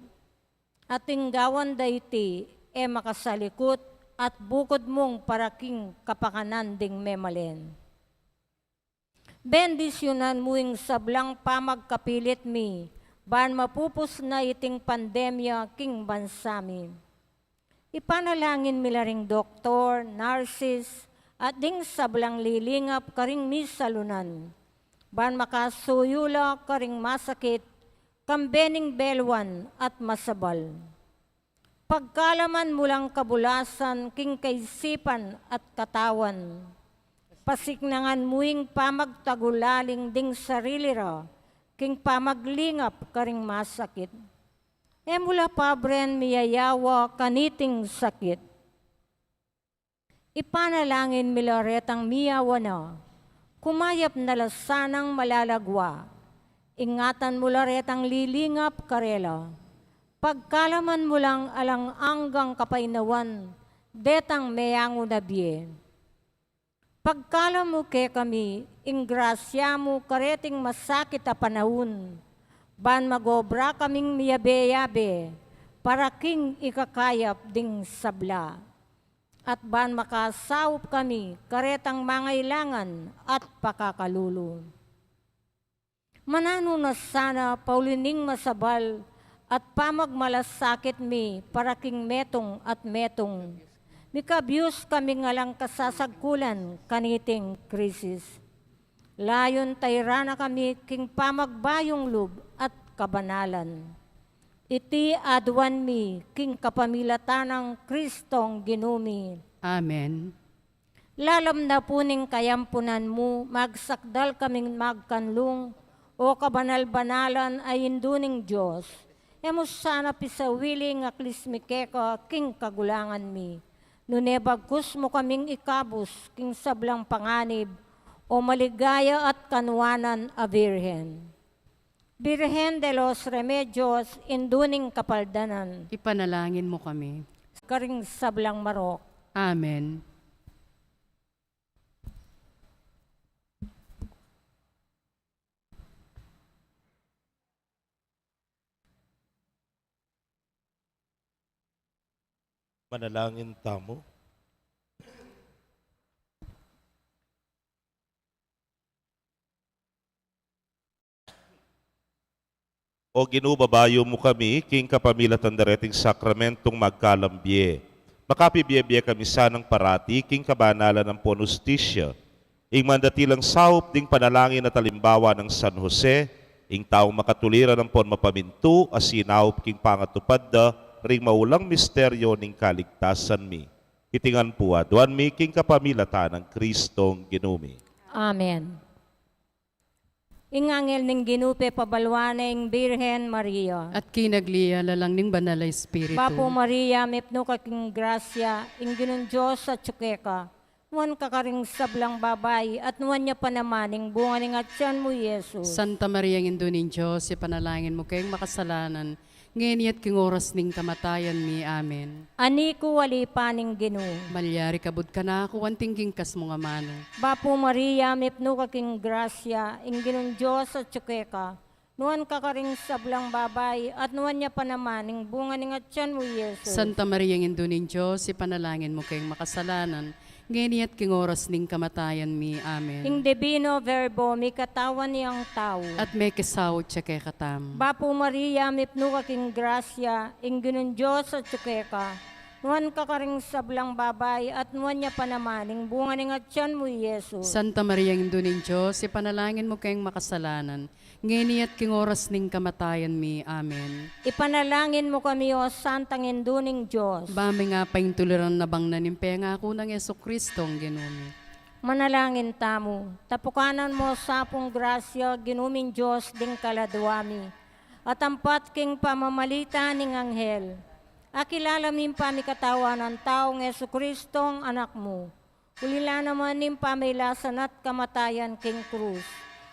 at tinggawan dayti, makasalikot, at bukod mong paraking kapakanan ding memalen. Bendisyonan mo ing sablang pamagkapilit mi, ban mapupos na iting pandemya king bansami. Ipanalangin mila ring doktor, nurses, at ding sablang lilingap karing misalunan, ban makasuyula karing masakit, kambening belwan at masabal. Pagkalaman mulang kabulasan king kaisipan at katawan, pasiknangan muing pamagtagulaling ding sarili ra, king pamaglingap karing masakit. Mula pabren miyayawa kaniting sakit. Ipanalangin milaretang miyawa na, kumayap na lasanang malalagwa, ingatan mula retang lilingap karela. Pagkalaman mo lang alang anggang kapainawan, detang meyango na biye. Pagkalam mo ke kami, ingrasya mo kareting masakit a panahon, ban magobra kaming miyabe-yabe, para king ikakayap ding sabla. At ban makasawop kami karetang mangailangan at pakakalulo. Manano na sana paulining masabal, at pamagmalasakit mi para king metong at metong. Mikabyus kami ngalang kasasagkulan kaniting krisis. Layon tayrana kami king pamagbayong lub at kabanalan. Iti adwan mi king kapamilatanang Kristong ginumi. Amen. Lalam na puning kayampunan mo, magsakdal kaming magkanlung, o kabanal-banalan ay induning Diyos. Emos sana pisawili nga klismikeka king kagulangan mi. Nunebagkus mo kaming ikabus king sablang panganib o maligaya at kanwanan a Virhen. Virhen de los Remedios induning kapaldanan. Ipanalangin mo kami. Karing sablang marok. Amen. Manalangin tamo. O ginubabayo mo kami, king kapamilatan dareting sakramentong magkalambye. Makapibiyebye kami sanang parati, king kabanalan ng ponustisya. Ing mandatilang saup ding panalangin at talimbawa ng San Jose, ing taong makatulira ng pon mapamintu, asinaup king pangatupad da, ring maulang misteryo ning kaligtasan mi. Itingan po aduan mi king kapamilatan ng Kristong ginumi. Amen. Ingangel ning ginupe pabalwaneng Birhen Maria. At kinagliya lalang ning banal na Espiritu. Bapo Maria, mepno ka king grasya, ing ginun Diyos sa tsukeka. Nuwan ka karing sablang babay, at nuwan niya pa naman, ing bunga ning atyan mo, Yesus. Santa Maria ng Indunin Diyos, ipanalangin mo kayong makasalanan, ngayon at king oras ning kamatayan mi. Amen. Ani ko wali pa ning ginu. Malyari kabud ka na ako, anting gingkas mo nga mano. Bapo Maria, mepno ka king grasya, ing ginun Diyos sa tsukeka. Nuwan ka karing sablang babay, at nuwan niya pa naman, ing bunga ning atyan mo, Yesus. Santa Maria ng Indunin Diyos, ipanalangin mo kayong makasalanan, ngayon at king oras ning kamatayan mi. Amen. Ing divino verbo, may katawan niyang tao. At may kisawot siya kay katam. Bapo Maria, mipno ka king grasya, ing ginun Diyos at tsukeka. Nuwan ka karing sablang babay, at nuwan niya pa naman, ing bunga ning atyan mo, Yesus. Santa Maria ng Indunin Diyos, ipanalangin mo kayong makasalanan, ngayon at king oras ning kamatayan mi. Amen. Ipanalangin mo kami, O Santang Induning Diyos. Bami nga pa yung tuliran na bang nanimpe nga ako ng Yeso Kristong ginumi. Manalangin tamo, tapukanan mo sapong grasya, ginuming Diyos ding kaladwami. At ampat king pamamalita ning anghel. Akilala min pa mi katawan ng taong Yeso Kristong anak mo. Ulila naman nin pamilasan at kamatayan king krus.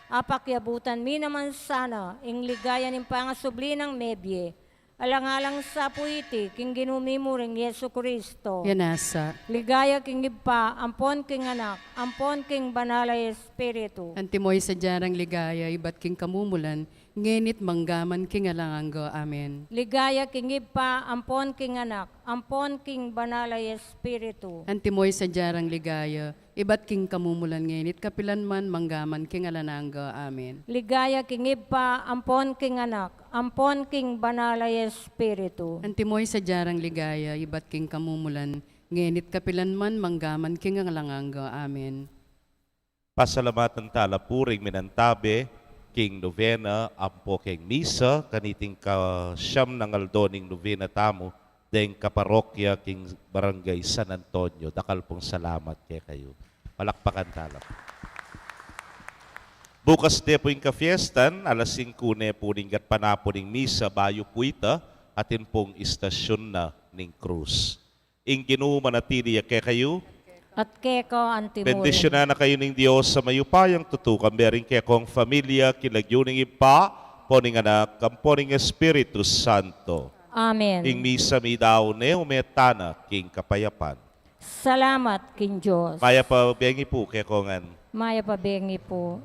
Apakyabutan mi naman sana, ing ligaya nin pangasubli ng mebye. Alang-alang sa puiti, king ginumi mo ring Yeso Kristo. Yanasa, Ligaya king iba, ampon king anak, ampon king banalay espiritu. antimoy sa jarang ligaya, ibat king kamumulan, ngenit manggaman king alanganggo. Amen. Ligaya king iba, ampon king anak, ampon king banalay espiritu. Antimoy sa jarang ligaya, ibat king kamumulan ngenit kapilan man manggaman king alananggo. Amen. Ligaya king iba, ampon king anak, ampon king banalay espiritu. Antimoy sa jarang ligaya, ibat king kamumulan, ngenit kapilan man manggaman king alanganggo. Amen. Pasalamatan tala puring minantabe, king novena, ampo king misa, kaniting ka siyam ng aldoning novena tamo, deng kaparokya king barangay San Antonio. Dakal pong salamat kay kayo. Palakpakan tala. Bukas de po yung ka-fiestan, alas 5 ne po ning panapo ning misa, bayo puita, atin pong istasyon na ning krus. Ing ginumanatili kay kayo, At keko antimurin. bendisyon na kayo ng Diyos sa mayupayang tutukan, bering kaya kong familia, kilagyo ng ipa, poning anak, kamponing Espiritu Santo. Amen. Ing misa mi daw ne, umetana, king kapayapan. Salamat king Diyos. Maya pa bengi po kaya kongan. Maya pabengi po.